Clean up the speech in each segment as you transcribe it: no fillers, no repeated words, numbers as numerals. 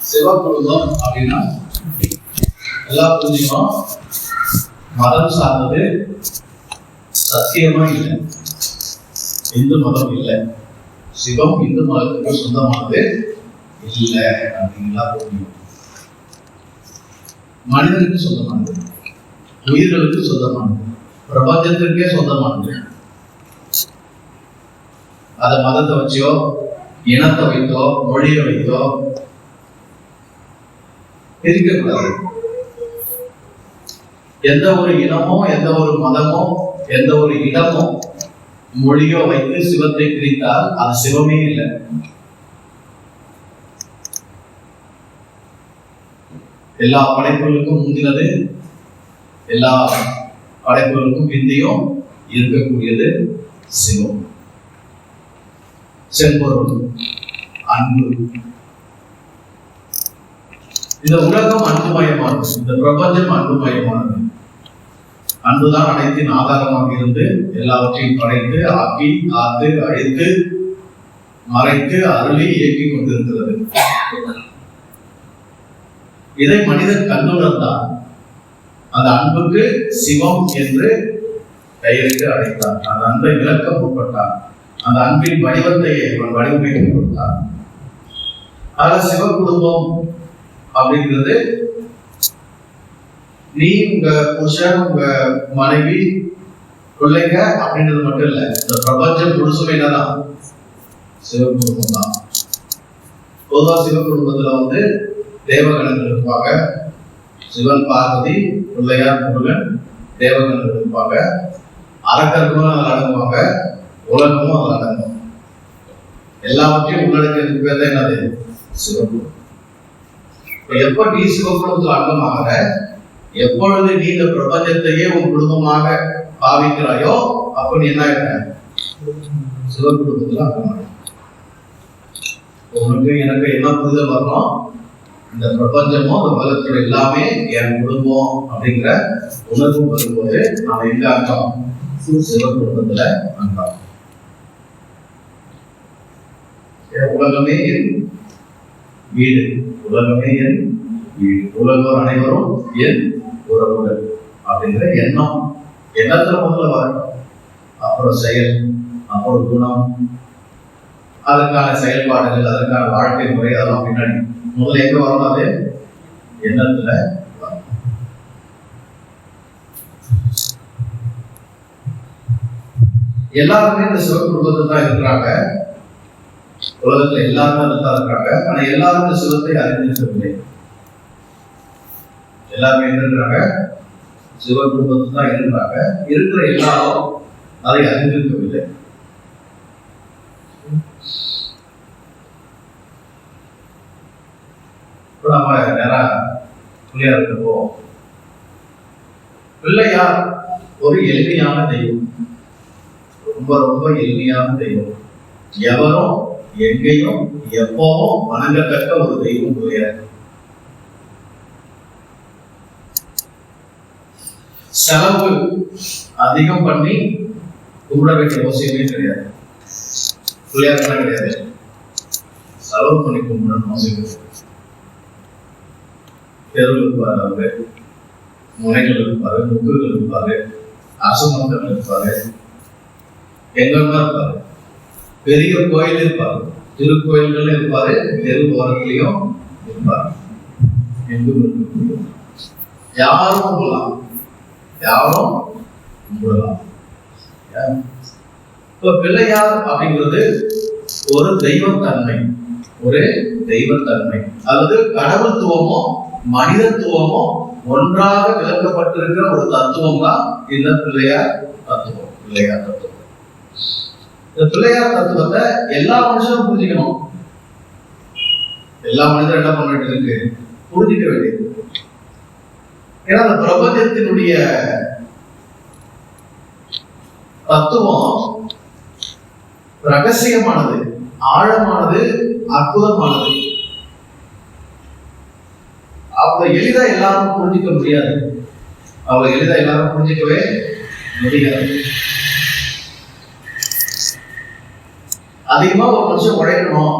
சிவக்குழுதம் அப்படின்னா எல்லாம் புரிஞ்சுக்கணும். மதம் சார்ந்தது சத்தியமா இல்லை, இந்து மதம் இல்லை, சிவம் இந்து மதத்துக்கு சொந்தமானது இல்லை அப்படின்னா புரியும். மனிதனுக்கு சொந்தமானது, உயிர்களுக்கு சொந்தமானது, பிரபஞ்சத்திற்கே சொந்தமானது. அத மதத்தை வச்சோ, இனத்தை வைத்தோ, மொழியை வைத்தோ இருக்கக்கூடாது. எந்த ஒரு இனமோ, எந்த ஒரு மதமோ, எந்த ஒரு இடமோ, மொழியோ வைத்து சிவத்தை பிரித்தால் அது சிவமே இல்லை. எல்லா படைப்புகளுக்கும் முந்தினது, எல்லா படைப்புகளுக்கும் பிந்தியும் இருக்கக்கூடியது சிவம். செம்பொருள், அன்பு. இந்த உலகம் அன்புமயமானது, இந்த பிரபஞ்சம் அன்புமயமானது. அன்புதான் அனைத்தின் ஆதாரமாக இருந்து எல்லாவற்றையும் படைத்து, ஆக்கி, காத்து, அழித்து, மறைத்து, அருளி இயக்கி கொண்டிருக்கிறது. இதை மனிதன் கண்ணுணர்ந்தான். அந்த அன்புக்கு சிவம் என்று பெயரிட்டு அழைத்தான். அந்த அன்பை விளக்க முற்பட்டான். அந்த அன்பின் வடிவத்தை வடிவமைத்து கொடுத்தான். ஆக சிவ குடும்பம் அப்படிங்கிறது நீ, உங்க புருஷன், உங்க மனைவி, பிள்ளைங்க அப்படின்றது மட்டும் இல்ல, இந்த பிரபஞ்சம் முழுசுமே என்னதான் சிவ குடும்பம் தான். பொதுவா சிவ குடும்பத்துல தேவகணங்கள் இருப்பாங்க. சிவன், பார்வதி, பிள்ளையார், முருகன், தேவகணங்கள் இருப்பாங்க. அரக்கர்களும் அதில் அடங்குவாங்க, உலகமும் அதில் அடங்கும். எல்லாவற்றையும் உள்ளடக்கிறதுக்கு பேர் தான் என்னது? சிவகுடும்பம். எப்ப நீ சிவகுடும்பத்தில் அங்கமாகிற, எப்பொழுது நீ இந்த பிரபஞ்சத்தையே உன் குடும்பமாக பாவிக்கிறாயோ அப்ப நீ என்ன ஆகிற? சிவகுடும்பத்தில் அங்கமாக. உனக்கு எனக்கு என்ன புரிதல் வரணும்? இந்த பிரபஞ்சமும் இந்த உலகத்தோட எல்லாமே என் குடும்பம் அப்படிங்கிற உணர்வு வரும்போது நாம எங்க அங்கம்? சிவகுடும்பத்துல அங்கம். உலகமே என் வீடு, உலகமே என் வீடு, உலகோர் அனைவரும் என் உறவுகள் அப்படிங்கிற எண்ணம். எண்ணத்துல முதல்ல வரணும். அப்புறம் செயல், அப்புறம் குணம், அதற்கான செயல்பாடுகள், அதற்கான வாழ்க்கை முறை, அதெல்லாம் பின்னாடி. முதல்ல எங்க வரணும்? அது எண்ணத்துல. எல்லாருமே இந்த சிவகுடும்பத்தில் தான் இருக்கிறாங்க. உலகத்துல எல்லாருமே தான் இருக்கிறாங்க. ஆனா எல்லாரும் இந்த சிவத்தை அறிந்திருக்கவில்லை. எல்லாருமே இருக்கிறாங்க, சிவ குடும்பத்தில் தான் இருக்கிறாங்க. இருக்கிற எல்லாரும் அதை அறிந்திருக்கவில்லை. நம்ம நேரா பிள்ளையார் இருப்போம். பிள்ளையார் ஒரு எளிமையான தெய்வம், ரொம்ப ரொம்ப எளிமையான தெய்வம். எவரும் எங்கேயும் எப்பவும் வணங்கத்தக்க ஒரு தெய்வம் பிள்ளையார். செலவு அதிகம் பண்ணி கும்பிட வேண்டிய அவசியமே கிடையாது. பிள்ளையார் கிடையாது, செலவு பண்ணி கும்பிடணும் அவசியம் கிடையாது. தெருவில் இருப்பாரு, அவரு முனைகள் இருப்பாரு, முக்குகள் இருப்பாரு, அரசமக்கள் இருப்பாரு, எங்கன்னா இருப்பாரு, பெரிய கோயில் இருப்பாரு, திருக்கோயில்கள் இருப்பாரு, தெரு ஓரத்திலையும் இருப்பாரு. எங்கும் இருக்கக்கூடிய யாரும் கும்பிடலாம், யாரும் கும்பிடலாம். இப்ப பிள்ளையார் அப்படிங்கிறது ஒரு தெய்வத்தன்மை, ஒரு தெய்வத்தன்மை அல்லது கடவுள்துவமோ மனிதத்துவமோ ஒன்றாக விளக்கப்பட்டிருக்கிற ஒரு தத்துவம் தான் இந்த பிள்ளையார் தத்துவம். பிள்ளையார் தத்துவம், இந்த பிள்ளையார் தத்துவத்தை எல்லா மனுஷனும் புரிஞ்சுக்கணும். எல்லா மனிதரும் என்ன பண்ண வேண்டியது? புரிஞ்சுக்க வேண்டியது. ஏன்னா அந்த பிரபஞ்சத்தினுடைய தத்துவம் ரகசியமானது, ஆழமானது, அற்புதமானது. அவளை எளிதா எல்லாரும் புரிஞ்சிக்க முடியாது. அவளை எளிதா எல்லாரும் புரிஞ்சிக்கவே முடியாது. அதிகமா ஒரு மனுஷன் உழைக்கணும்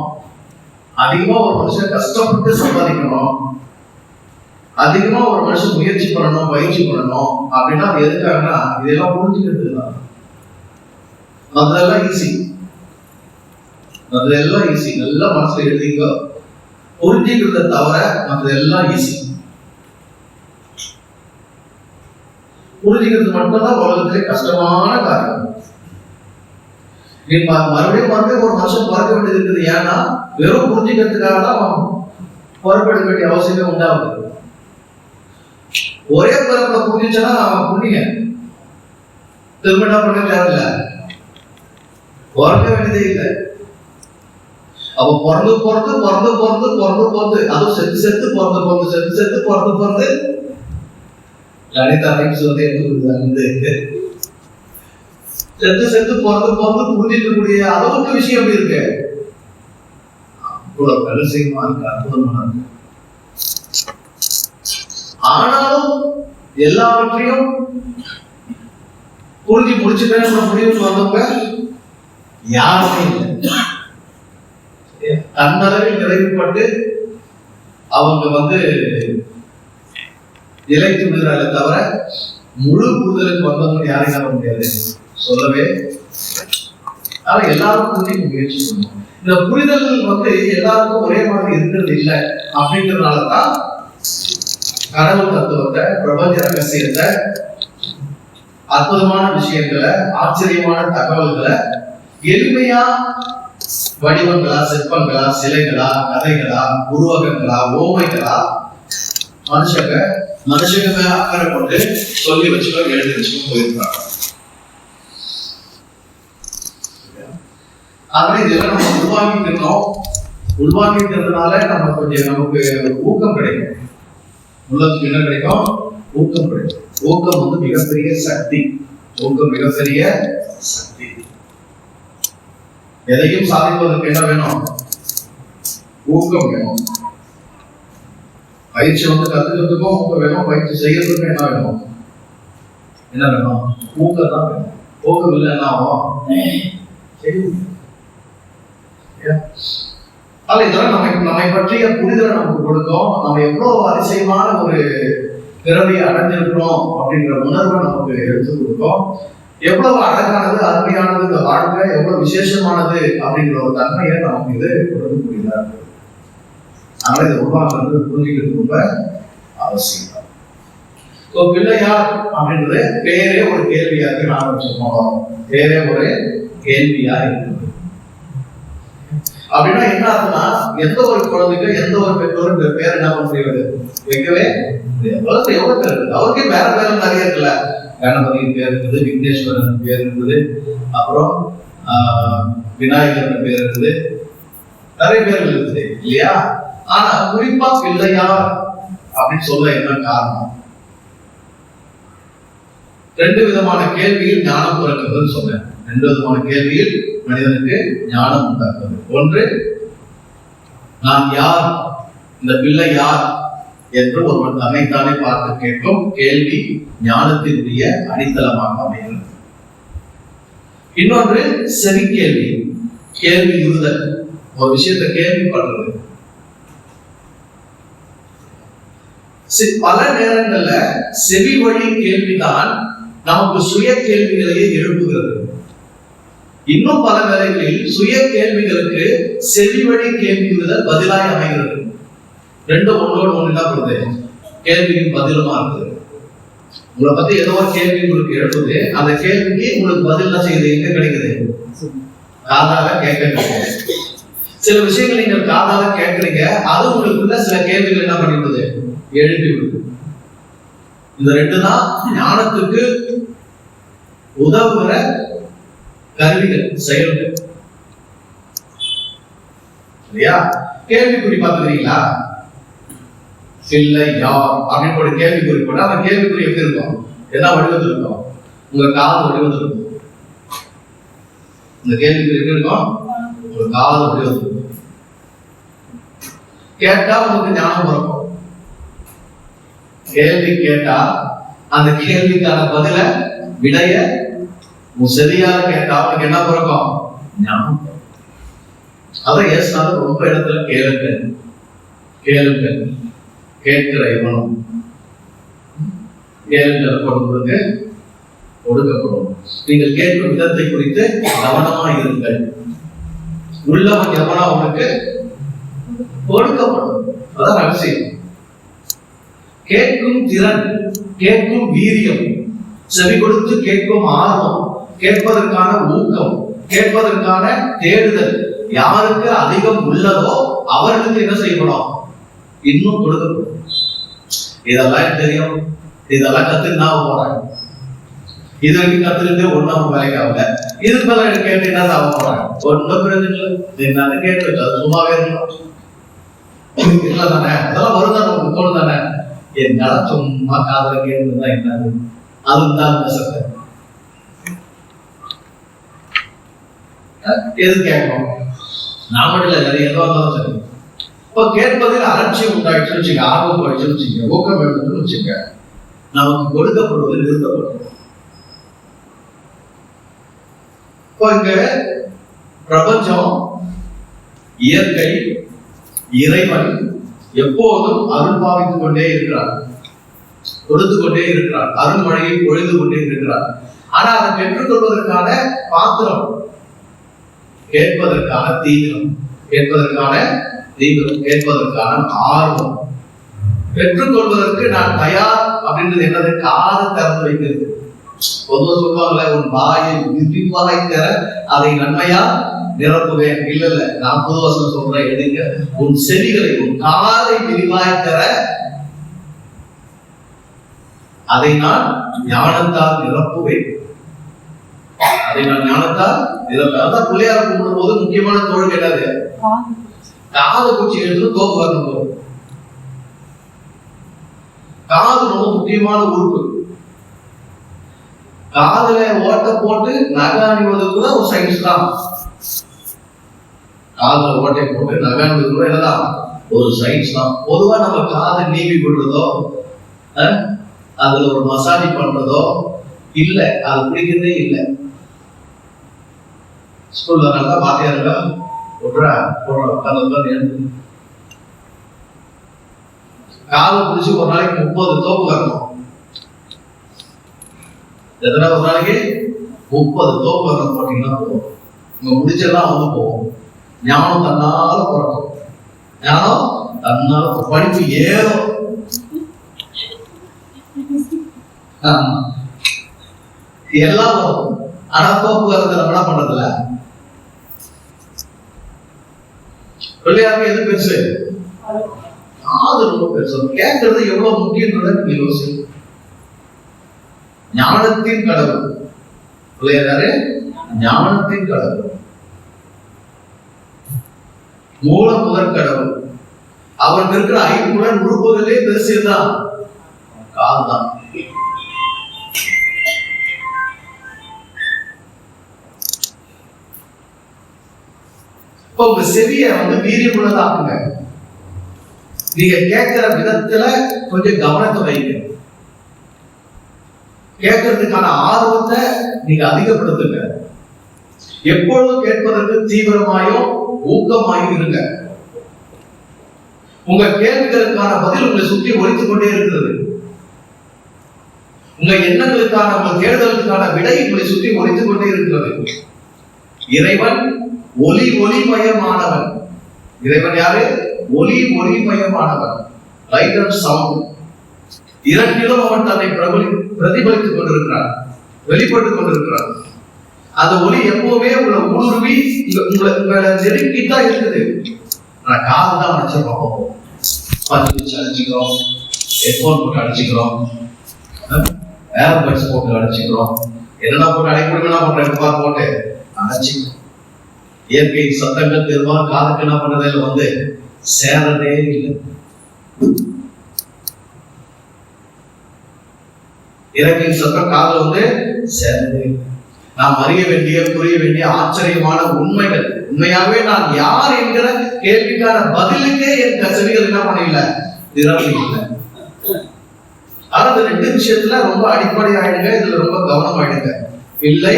அதிகமா ஒரு மனுஷன் கஷ்டப்பட்டு சம்பாதிக்கணும், அதிகமா ஒரு மனுஷன் முயற்சி பண்ணணும், பயிற்சி பண்ணணும் அப்படின்னா அது எதுக்காகனா இதெல்லாம் புரிஞ்சுக்கிறதுக்கு தான். அதெல்லாம் ஈஸி, அதெல்லாம் ஈஸி. நல்லா மனசுல எழுதிங்க. புரிஞ்சுக்கிறத தவிர மற்றதெல்லாம் ஈஸி. புரிஞ்சுக்கிறது மட்டும்தான் உலகத்திலே கஷ்டமான காரியம். மறுபடியும் மறுபடியும் ஒரு மனுஷன் பார்க்க வேண்டியது இருக்குது. ஏன்னா வெறும் புரிஞ்சுக்கிறதுக்காக தான் பொறுப்பெடுக்க வேண்டிய அவசியமே உண்டாகுது. ஒரே பிறப்புல புரிஞ்சுச்சுன்னா அவன் புண்ணிய திரும்ப என்ன பண்ண தேவையில்லை, பிறக்க வேண்டியதே இல்லை. அவ பிறந்து பிறந்து பிறந்து பிறந்து பிறந்து பிறந்து அதுவும் செத்து செத்து பிறந்து பிறந்து செத்து செத்து பிறந்து பிறந்து லலிதா சொல்லி எடுத்து செத்து செத்து பிறந்து பிறந்து புரிஞ்சிக்கக்கூடிய அளவுக்கு விஷயம் எப்படி இருக்கு. அவ்வளவு கலசியமா இருக்கு, அற்புதமா இருக்கு. ஆனாலும் எல்லாவற்றையும் புரிஞ்சு முடிச்சுட்டேன் முடிவுக்கு வந்தவங்க யாருமே இல்லை. தன்னளவில் நிறைவுபட்டு அவங்க இலைத்து விடுறாங்க தவிர முழு புரிதலுக்கு வந்தவங்க யாரையும் நம்ப முடியாது, சொல்லவே. ஆனா எல்லாரும் புரிஞ்சுக்க முயற்சி பண்ணுவோம். இந்த புரிதல் எல்லாருக்கும் ஒரே மாதிரி இருக்கிறது இல்லை. அப்படிங்கிறதுனாலதான் கடவுள் தத்துவத்தை, பிரபஞ்ச ரகசியத்தை, அற்புதமான விஷயங்களை, ஆச்சரியமான தகவல்களை எளிமையா வடிவங்களா, சிற்பங்களா, சிலைகளா, கதைகளா, உருவகங்களா, ஓமைகளா மனுஷங்க அக்கறை கொண்டு சொல்லி வச்சுக்கோ, எழுதி வச்சுக்கோ போயிருக்காங்க. ஆகவே இதெல்லாம் நம்ம உள்வாங்கிக்கிறதுனால நம்ம கொஞ்சம் நமக்கு ஊக்கம் கிடைக்கும். உள்ளத்துக்கு என்ன கிடைக்கும்? ஊக்கம் கிடைக்கும். ஊக்கம் மிகப்பெரிய சக்தி. ஊக்கம் மிகப்பெரிய சக்தி. எதையும் சாதிப்பதற்கு என்ன வேணும்? ஊக்கம் வேணும். பயிற்சி கத்துக்கிறதுக்கும் ஊக்கம் வேணும், பயிற்சி செய்யறதுக்கும் என்ன வேணும்? என்ன வேணும்? ஊக்கம் தான் வேணும். ஊக்கம் இல்லை என்ன ஆகும்? இதெல்லாம் நம்மை பற்றிய புரிதலை நமக்கு கொடுக்கும். நம்ம எவ்வளவு அதிசயமான ஒரு பிறவியை அடைஞ்சிருக்கிறோம் அப்படிங்கிற உணர்வை நமக்கு எடுத்து கொடுக்கும். எவ்வளவு அழகானது, அருமையானது இந்த வாழ்க்கை, எவ்வளவு விசேஷமானது அப்படிங்கிற ஒரு தன்மையை நமக்கு இது கொடுக்கக்கூடியதா இருக்கு. அதனால இதை உருவாக்குறது புரிஞ்சுக்கிறது ரொம்ப அவசியம். பிள்ளையார் அப்படின்றது பேரே ஒரு கேள்வியா இருக்கு. நாம வச்சிருக்கோம், பேரே ஒரு கேள்வியா இருக்குது. அப்படின்னா என்ன ஆகுதுன்னா, எந்த ஒரு குழந்தைக்கு எந்த ஒரு பெற்றோரும் இந்த பேர் என்ன பண்ண முடியாது, வைக்கவே முடியாது. எவ்வளவு பேர் இருக்குது, அவருக்கே வேற பேரும் நிறைய இருக்குல்ல. கணபதியின் பேர் இருக்குது, விக்னேஸ்வரன் பேர் இருக்குது, அப்புறம் விநாயகர் பேர் இருக்குது, நிறைய பேர்கள் இருக்குது இல்லையா? ஆனா குறிப்பா பிள்ளையார் அப்படின்னு சொல்ல என்ன காரணம்? 2 விதமான கேள்வியில் ஞானம் பிறக்குதுன்னு சொன்னேன். 2 விதமான கேள்வியில் மனிதனுக்கு ஞானம் உண்டாக்குது. ஒன்று, நான் யார், இந்த பிள்ளை யார் என்று ஒருவன் தன்னைத்தானே பார்த்து கேட்கும் கேள்வி ஞானத்தினுடைய அடித்தளமாக அமைகிறது. இன்னொன்று செவி கேள்வி, கேள்வி இருதல், ஒரு விஷயத்தை கேள்விப்படுறது. பல நேரங்கள்ல செவி வழி கேள்விதான் நமக்கு சுய கேள்விகளையே எழுப்புகிறது. இன்னும் பல வேளைகளில் சுய கேள்விகளுக்கு செவி வழி கேள்விகள் பதிலாய் அமைகிறது. 2 ஒன்றோடு ஒன்று என்ன பண்ணுது? கேள்வியும் பதிலுமா இருக்குது. உங்களை பத்தி ஏதோ ஒரு கேள்வி உங்களுக்கு எழுப்புது, அந்த கேள்விக்கு உங்களுக்கு பதில் என்ன செய்யுது? எங்க கிடைக்குது? காதால கேட்க. சில விஷயங்கள் நீங்கள் காதால கேட்கறீங்க, அது உங்களுக்குள்ள சில கேள்விகள் என்ன பண்ணிடுது? எழுப்பி விடுது. இந்த 2 தான் ஞானத்துக்கு உதவுகிற கருவிகள், செயல்கள் இல்லையா? கேள்விக்குறி பார்த்துக்கிறீங்களா? பிள்ளை யார் அப்படின்னு ஒரு கேள்விக்குறி போட்டா அந்த கேள்விக்குறி எப்படி இருக்கும்? என்ன வடிவத்தில் இருக்கும்? உங்க காது வடிவத்தில் இருக்கும். இந்த கேள்விக்குறி எப்படி இருக்கும்? உங்க காது வடிவத்தில் இருக்கும். கேட்டா உங்களுக்கு ஞானம் பிறக்கும். கேள்வி கேட்டா அந்த கேள்விக்கான பதில விடைய சரியாக கேட்டா அவனுக்கு என்ன பிறக்கும்? ஞானம். அதான் ஏசுனாலும் ரொம்ப இடத்துல கேளுங்கள் கேளுங்கள், கேட்கிற எவனும் கேளுங்கள் கொடுங்க கொடுக்கப்படும். நீங்கள் கேட்கும் விதத்தை குறித்து கவனமா இருங்கள். உள்ளவன் எவனா அவனுக்கு கொடுக்கப்படும். அதான் ரகசியம். கேட்கும் திறன், கேட்கும் வீரியம், செவி கொடுத்து கேட்கும் ஆர்வம், கேட்பதற்கான ஊக்கம், கேட்பதற்கான தேடுதல் யாருக்கு அதிகம் உள்ளதோ அவர்களுக்கு என்ன செய்யப்படும்? இன்னும் கொடுக்கப்படும். இதெல்லாம் தெரியும், இதெல்லாம் கத்துக்கினா போறாங்க. இது வரைக்கும் கத்துக்கிட்டு ஒன்னும் வேலைக்கு ஆகல. இதுக்கு மேல கேட்டு என்ன ஆக போறாங்க? ஒன்னும் பிரயோஜனம் இல்லை. கேட்டு அது சும்மாவே இருக்கலாம் இல்ல தானே? அதெல்லாம் வருதான் நமக்கு தோணும் தானே? என்னால சும்மா காதல கேட்டுதான் என்னது அதுதான் பேசுறது. எது கேட்கணும்? நாம இல்ல நிறைய எதுவும் இருந்தாலும் சரி. இப்ப கேட்பதில் அலட்சியம் உண்டாயிடுச்சுன்னு வச்சுக்க, ஆர்வம் போயிடுச்சுன்னு வச்சுக்க, ஊக்கம் எடுத்துன்னு வச்சுக்க, நமக்கு கொடுக்கப்படுவது நிறுத்தப்படும். இப்போ இங்க பிரபஞ்சம், இயற்கை, இறைவன் எப்போதும் அருள் பாவித்துக் கொண்டே இருக்கிறார், கொடுத்து கொண்டே இருக்கிறார், அருள்மழையை பொழுது கொண்டே இருக்கிறார். ஆனா அதை பெற்றுக்கொள்வதற்கான பாத்திரம், கேட்பதற்கான தீவிரம், கேட்பதற்கான ஆர்வம், பெற்றுக்கொள்வதற்கு நான் தயார் அப்படின்றது என்னது? காது திறந்து வைக்கிறது. பொதுவா சொல்லுவாங்கல்ல, உன் வாயை விரிவாய் தர அதை நன்மையா நிரப்புவேன். இல்ல நான் புதுவாசம் சொல்றேன், எடுங்க. உன் செவிகளை, உன் காதை விரிவாய் தர அதை நான் ஞானத்தால் நிரப்புவேன். அதான் பிள்ளையார் கும்பிடும் போது முக்கியமான தொழில் என்னது? காது குச்சி எடுத்து தோப்பு வரணும் போது. காது ரொம்ப முக்கியமான உறுப்பு. காதுல ஓட்ட போட்டு நகை அணிவது கூட ஒரு சயின்ஸ் தான். காதுல ஓட்டை போட்டு நகை அணிவது கூட என்னதான்? ஒரு சயின்ஸ் தான். பொதுவா நம்ம காதை நீவி விடுறதோ, அதுல ஒரு மசாஜ் பண்றதோ இல்ல, அது பிடிக்கிறதே இல்லை. ஸ்கூல்ல நல்லா பாத்தியாருங்க காது பிடிச்சி ஒரு நாளைக்கு 30 தோப்பு வரணும். எத்தனை ஒரு நாளைக்கு 30 தோப்பு வரணும் போட்டீங்கன்னா போகும். உங்க முடிச்செல்லாம் வந்து போகும். ஞானம் தன்னால பிறக்கும். ஞானம் தன்னால படிப்பு ஏறும். எல்லாம் வரும். ஆனா தோப்பு வரது நம்ம என்ன பண்றதில்ல. பிள்ளையாருக்கு எது பெருசு? காது ரொம்ப பெருசு. கேட்கறது எவ்வளவு முக்கியன்றத யோசி. ஞானத்தின் கடவுள் பிள்ளையாரு, ஞானத்தின் கடவுள், மூல முதற் கடவுள். அவருக்கு இருக்கிற ஐம்புலன் உறுப்புகளே பெருசுதான் காதுதான். உங்க செவிய வீரியம் உள்ளதாக்குங்க. நீங்க கேட்கிற விதத்துல கொஞ்சம் கவனத்தை வைங்க. கேட்கறதுக்கான ஆர்வத்தை நீங்க அதிகப்படுத்துங்க. எப்பொழுதும் கேட்பதற்கு தீவிரமாயும் ஊக்கமாயும் இருங்க. உங்க கேள்விகளுக்கான பதில் உங்களை சுற்றி ஒழித்துக் கொண்டே இருக்கிறது. உங்க எண்ணங்களுக்கான, உங்க தேடுதலுக்கான விடை உங்களை சுற்றி ஒழித்துக் கொண்டே இருக்கிறது. இறைவன் ஒளிமயமானவன். இறைவன் யாரு? ஒளிமயமானவன். லைட் அண்ட் சவுண்ட் இரண்டிலும் அவன் தன்னை பிரதிபலித்துக் கொண்டிருக்கிறான், வெளிப்பட்டுக் கொண்டிருக்கிறான். அந்த ஒளி எப்பவுமே உங்களை ஊடுருவி உங்களை நெருக்கித்தான் இருக்குது. ஆனா காதுதான் அடைச்சிருக்கோம், அடிச்சுக்கிறோம், ஹெட்போன் போட்டு அடிச்சுக்கிறோம், ஏர்பட்ஸ் போட்டு அடிச்சுக்கிறோம், என்னென்ன போட்டு அடைக்கணும்னா பண்றேன் போட்டு அடைச்சிக்கிறோம். இயற்கை சத்தங்கள் பெரும்பாலும் காதுக்கு என்ன பண்றதுல சேரதே இல்லை. இயற்கை சத்தம் காதுல சேரதே இல்லை. நாம் அறிய வேண்டிய, புரிய வேண்டிய ஆச்சரியமான உண்மைகள், உண்மையாகவே நான் யார் என்கிற கேள்விக்கான பதிலுக்கே என் செவிகள் என்ன பண்ணல, திறமை இல்லை. ஆனா இந்த 2 விஷயத்துல ரொம்ப அடிப்படை ஆயிடுங்க. இதுல ரொம்ப கவனம் ஆயிடுங்க. இல்லை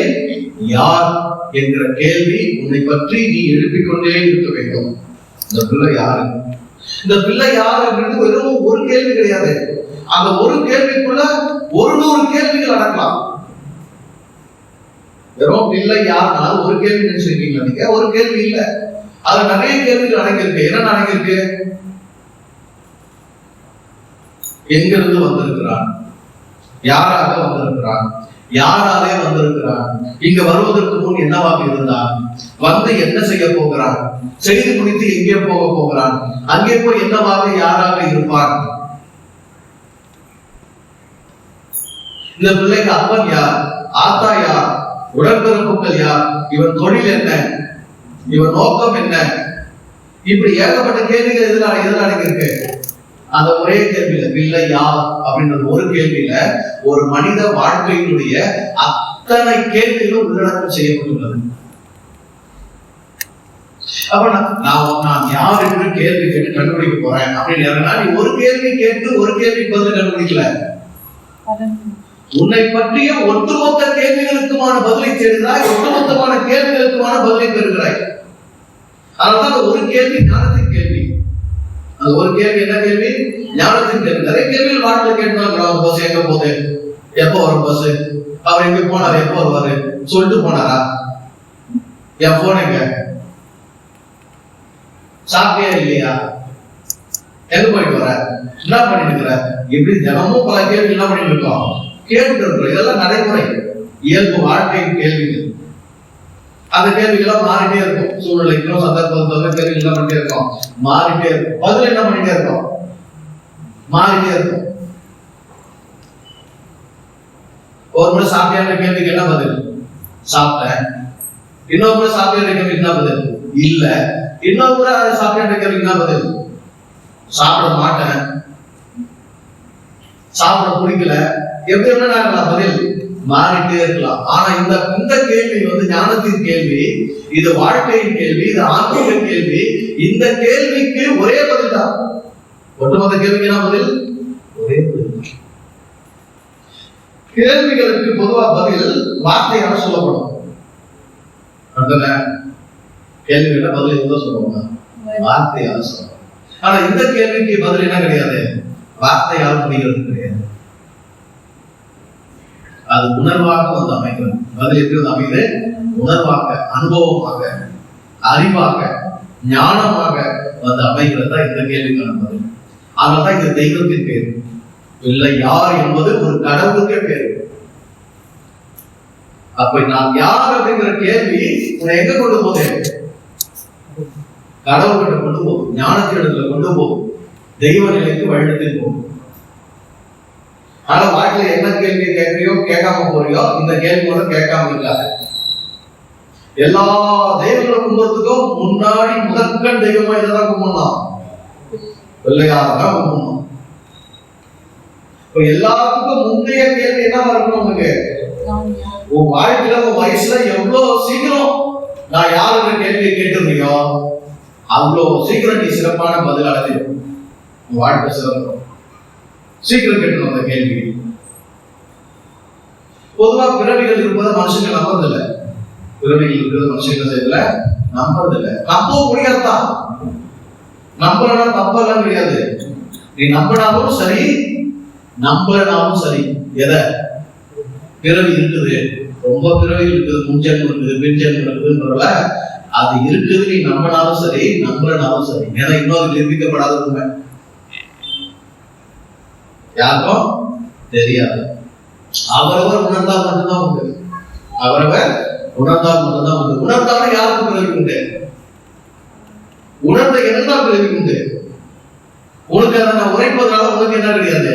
யார் என்கிற கேள்வி உன்னை பற்றி நீ எழுப்பிக் கொண்டே இருக்க வேண்டும். இந்த பிள்ளை யாரு, இந்த பிள்ளை யார் அப்படின்றது வெறும் ஒரு கேள்வி கிடையாது. அந்த ஒரு கேள்விக்குள்ள 100 கேள்விகள் அடக்கலாம். வெறும் பிள்ளை யாருனாலும் ஒரு கேள்வி நினைச்சிருக்கீங்களா நீங்க? ஒரு கேள்வி இல்ல, அது நிறைய கேள்விகள் அடங்கியிருக்கு. என்ன அடங்கியிருக்கு? எங்கிருந்து வந்திருக்கிறான், யாராக வந்திருக்கிறான், யாராலே வந்திருக்கிறான், இங்க வருவதற்கு முன் என்னவாக இருந்தான், வந்து என்ன செய்ய போகிறான், செய்து முடித்து எங்கே போக போகிறான், அங்கே போய் என்னவாக யாராக இருப்பான், இந்த பிள்ளைக்கு அப்பன் யார், ஆத்தா யார், உடன்பிறப்புகள் யார், இவன் தொழில் என்ன, இவன் நோக்கம் என்ன, இப்படி ஏகப்பட்ட கேள்விகள் எதிராக அடங்கியிருக்கு. அந்த ஒரே கேள்வியில பிள்ளை யார் அப்படின்றது ஒரு கேள்வியில ஒரு மனித வாழ்க்கையினுடைய அத்தனை கேள்விகளும் உள்ளடக்கம் செய்யப்பட்டுள்ளது. அப்ப நான் யார் என்று கேள்வி கேட்டு கண்டுபிடிக்க போறேன் அப்படின்னு நீ ஒரு கேள்வி கேட்டு ஒரு கேள்வி பதில் கண்டுபிடிக்கல. உன்னை பற்றிய ஒட்டுமொத்த கேள்விகளுக்குமான பதிலை தேடுகிறாய், ஒட்டுமொத்தமான கேள்விகளுக்குமான பதிலை பெறுகிறாய். அதனால ஒரு கேள்வி ஞானத்தின் கேள்வி. அது ஒரு கேள்வி என்ன கேள்வி? ஞானத்தின் கேள்வி. நிறைய கேள்விகள் வாழ்க்கை கேட்டு பஸ் எங்க போகுது, எப்போ வரும் பஸ், அவர் எங்க போனாரு, எப்போ வருவாரு சொல்லிட்டு போனாரா, என் போன் எங்க, சாப்பிட்டியா இல்லையா, எங்க போயிட்டு வர, என்ன பண்ணிட்டு இருக்கிற, இப்படி தினமும் பல கேள்வி என்ன பண்ணிட்டு இருக்கோம், கேட்டு இருக்கிறோம். இதெல்லாம் நடைமுறை இயல்பு வாழ்க்கையின் கேள்விகள். அந்த கேள்விகள்லாம் மாறிட்டே இருக்கும். சூழ்நிலைக்கும் சந்தர்ப்பத்தோட கேள்விகள் பண்ணிட்டே இருக்கும், மாறிட்டே இருக்கும். பதில் என்ன பண்ணிட்டே இருக்கும், மாறிட்டே இருக்கும். ஒரு முறை சாப்பிட்ட கேள்விக்கு என்ன பதில், சாப்பிட்டேன். இன்னொரு முறை சாப்பிட்ட கேள்விக்கு என்ன பதில், இல்ல. இன்னொரு முறை சாப்பிட்ட கேள்விக்கு என்ன பதில், சாப்பிட மாட்டேன், சாப்பிட பிடிக்கல. எப்படி என்ன பதில் மாறிட்டே இருக்கலாம். ஆனா இந்த கேள்வி ஞானத்தின் கேள்வி, இது வாழ்க்கையின் கேள்வி, இது ஆன்மீக கேள்வி. இந்த கேள்விக்கு ஒரே பதில் தான். ஒட்டுமொத்த கேள்விக்கு என்ன பதில், ஒரே பதில். கேள்விகளுக்கு பொதுவா பதில் வார்த்தையால சொல்லப்படும். கேள்விகள பதில் எவ்வளவு சொல்லுவாங்க, வார்த்தையால சொல்லுவாங்க. ஆனா இந்த கேள்விக்கு பதில் என்ன கிடையாது, வார்த்தையால் முடிகிறது கிடையாது. அது உணர்வாக அமைகிறது. பதில் எப்படி அமைது, உணர்வாக, அனுபவமாக, அறிவாக, ஞானமாக அமைகிறது தான் இந்த கேள்விக்கான பதில். அதனால்தான் இந்த தெய்வத்தின் பேர். இல்லை யார் என்பது ஒரு கடவுளுக்கே பேர். அப்ப நான் யார் அப்படிங்கிற கேள்வி உன்னை எங்க கொண்டு போகுது, கடவுள்கிட்ட கொண்டு போகும், ஞானத்திடத்துல கொண்டு போகும், தெய்வ நிலைக்கு வழிநடத்தி போகும். ஆனா வாழ்க்கையில என்ன கேள்வி கேட்கறியோ கேட்காம போறியோ, இந்த கேள்வி கூட கேட்காம இருக்காது. எல்லா தெய்வங்களை கும்பிடுறதுக்கும் முன்னாடி முதற்கண் தெய்வமா இதான் கும்பிடணும், பிள்ளையாரதான் கும்பிடணும். இப்ப எல்லாத்துக்கும் முந்தைய கேள்வி என்ன இருக்கணும், உனக்கு உன் வாழ்க்கையில உன் வயசுல எவ்வளவு சீக்கிரம் நான் யாருன்ற கேள்வியை கேட்டிருந்தியோ அவ்வளவு சீக்கிரம் நீ சிறப்பான பதில் அடைஞ்சிடும். உன் வாழ்க்கை சிறப்பு சீக்கிரம் கேட்கணும் அந்த கேள்வி. பொதுவா பிறவிகள் இருப்பதை மனுஷங்க நம்புறதில்லை. பிறவிகள் இருக்கிறது மனுஷங்க செய்யல நம்புறதில்லை. நம்பவும் முடியாதுதான். நம்பலன்னா தப்பெல்லாம் கிடையாது. நீ நம்பினாலும் சரி, நம்பலனாலும் சரி. எதை பிறவி இருக்குது, ரொம்ப பிறவி இருக்குது, முன்ஜென்மம் இருக்குது, பின்ஜென்மம் இருக்குதுன்றல அது இருக்குது. நீ நம்பினாலும் சரி, நம்பலனாலும் சரி. ஏன்னா இன்னொரு நிரூபிக்கப்படாத உண்மை யாருக்கும் தெரியாது. அவரவர் உணர்ந்தால் மட்டும்தான் உண்டு. அவரவர் உணர்ந்தால் மட்டும்தான் உண்டு. உணர்ந்தாலும் யாருக்கும் பிறவி உண்டு. உணர்ந்த என்னதான் பிறவி உண்டு. உனக்கு அதை நான் உரைப்பதனால உனக்கு என்ன கிடையாது,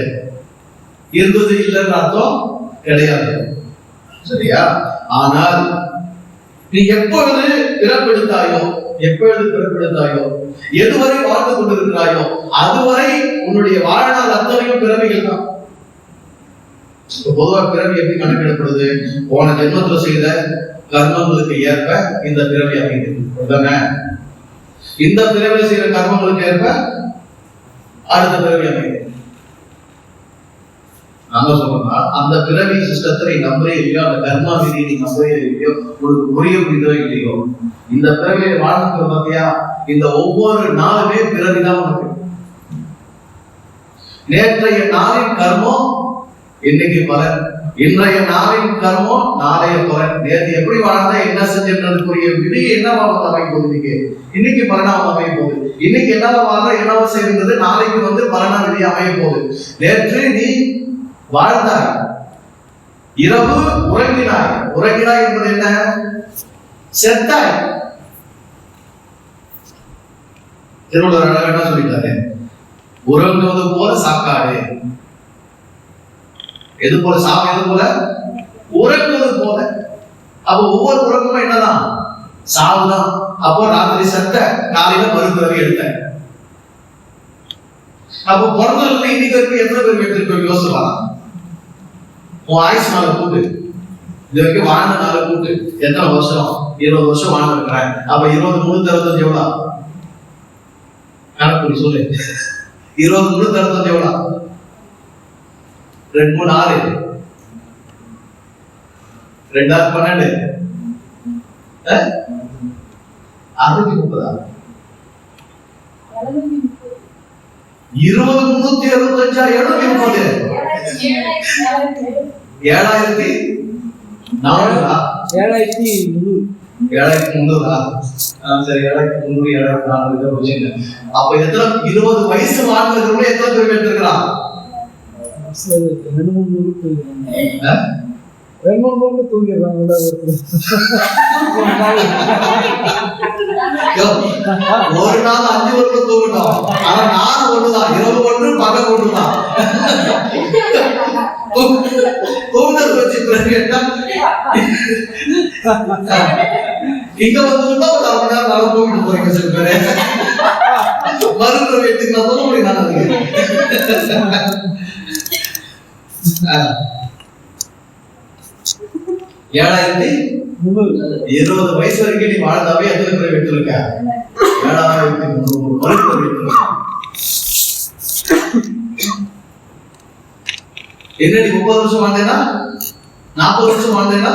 இருந்தது இல்லைன்னு அர்த்தம் கிடையாது. சரியா? ஆனால் நீ எப்பொழுது பிறப்பெடுத்தாயோ, எதுவரை வாழ்ந்து கொண்டிருக்கிறாயோ அதுவரை உன்னுடைய வாழ்நாள் அத்தனையும் பிறவிகள் தான். பொதுவா பிறவி எப்படி கணக்கிடப்படுது, போன ஜென்மத்துல செய்த கர்மங்களுக்கு ஏற்ப இந்த பிறவி அமைகிறது. இந்த பிறவில செய்த கர்மங்களுக்கு ஏற்ப அடுத்த பிறவி அமைகிறது. நாங்க சொல்றோம்னா அந்த பிறவி சிஸ்டத்தை நீ நம்பவே இல்லையோ, அந்த கர்மா விதி நீ நம்பவே இல்லையோ, உனக்கு புரிய முடியுதோ இல்லையோ, இந்த பிறவியை வாழ்க்கை பார்த்தியா, இந்த ஒவ்வொரு நாளுமே பிறவிதான் உனக்கு. நேற்றைய நாளின் கர்மம் இன்னைக்கு பலன், இன்றைய நாளின் கர்மம் நாளைய பலன். நேற்று எப்படி வாழ்ந்தா என்ன செஞ்சதுக்குரிய விதி என்னவா அமைய போகுது, இன்னைக்கு பலனாக அமைய போகுது. இன்னைக்கு என்னவா வாழ்ந்தா என்னவா செய்வது, நாளைக்கு பலனா விதி அமைய போகுது. நேற்று நீ வாழ்ந்தாய், இரவு உறங்கினாய். உறங்கினாய் என்பது என்ன? செத்தாய். திருவள்ளுவர் அழகா என்ன சொல்லிட்டாரு, உறங்குவது போல சாக்காடு. எது போல சாப்பிட, எது போல உறங்குவது போல. அப்போ ஒவ்வொரு உறக்கமும் என்னதான், சாவுதான். அப்போ ராத்திரி செத்த, காலையில மறுபிறவி எடுத்த. அப்போ பிறந்ததுல இன்னைக்கு வரைக்கும் எத்தனை பேர் எடுத்துருக்கோம் யோசிக்கலாம். உன் ஆயுஷ் நாளை கூட்டு, இது வரைக்கும் வாழ்ந்த நாளை கூட்டு, எத்தனை வருஷம்? 20 வருஷம் வாழ்ந்து இருக்கிறேன். அப்ப 20 365 எவ்வளோ கணக்கு சொல்லு. 20 365 எவ்வளோ? 2 3 6 2 6 12 630 20 365 730 அப்ப எத்தனை 20 வயசு வாழ்ந்தவங்க எத்தனை பேர் எடுத்துக்கிறான்? 2 தூங்கிடுறாங்க. ஒரு நாள் 5 வருஷம் தூங்கணும். ஆனா நாள் ஒண்ணுதான், இரவு ஒன்று பகல் ஒண்ணுதான். தூங்குறது வச்சு கேட்டா இங்க வந்துட்டா ஒரு 1/2 மணி நேரம் நல்லா தூங்கிட்டு போறீங்க சில பேரு. மறுபடியும் எடுத்துக்கலாம் சொல்ல முடியும். நான் 7020 வயசு வரைக்கும் நீ வாழ்ந்தாவே எத்தனை பேர் எடுத்துருக்க? 7300 மறுபடியும் எடுத்துருக்க. என்ன நீ 30 வருஷம் வாழ்ந்தேன்னா, 40 வருஷம் வாழ்ந்தேன்னா,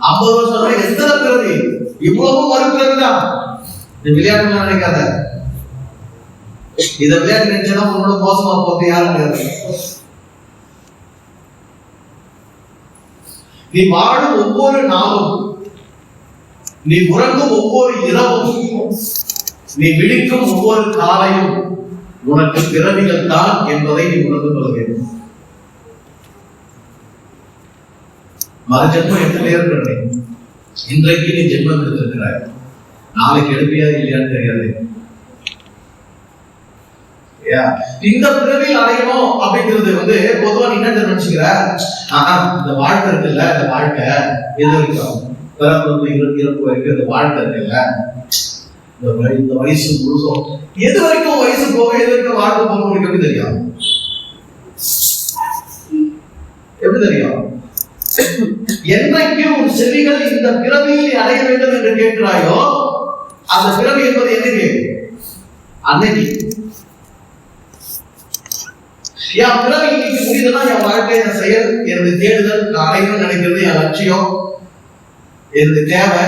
50 வருஷம் எத்தனை பிறவி? இவ்வளவும் மறுபிறவிதான். நீ விளையாட்டு நினைக்காத. இதை விளையாட்டு நினைச்சா உன்னோட மோசமா போறது யாரும் கிடையாது. நீ வாழும் ஒவ்வொரு நாளும், நீ உறங்கும் ஒவ்வொரு இரவும், நீ விழிக்கும் ஒவ்வொரு காலையும் உனக்கு பிறவிகள் தான் என்பதை நீ உணர்ந்து கொள்ள வேண்டும். மறுஜென்மம் எத்தனை இருக்கிறது? இன்றைக்கு நீ ஜென்மம் எடுத்திருக்கிறாய், நாளைக்கு எடுப்பியா இல்லையான்னு தெரியாது. இந்த பிறவியில் அடையணும் அப்படிங்கிறது பொதுவா நீ என்ன நினைச்சுக்கிற, இந்த வாழ்க்கை இருக்குல்ல, இந்த வாழ்க்கை எது வரைக்கும் பிறப்பு இறப்பு வரைக்கும் இந்த வாழ்க்கை இருக்குல்ல, இந்த வயசு முழுசும் எது வரைக்கும் வயசு போக, எது வரைக்கும் வாழ்க்கை போக உங்களுக்கு எப்படி தெரியும்? எப்படி தெரியும்? என்றைக்கு உன் செவிகள் இந்த பிறவியில் அடைய வேண்டும் என்று கேட்கிறாயோ, அந்த பிறவி என்பது என்னைக்கு? அன்னைக்கு. என் பிறவி இன்னைக்கு முடியுதுன்னா என் வாழ்க்கை, என் செயல், எனது தேடுதல், நான் அடையணும்னு நினைக்கிறது, என் லட்சியம், எனது தேவை,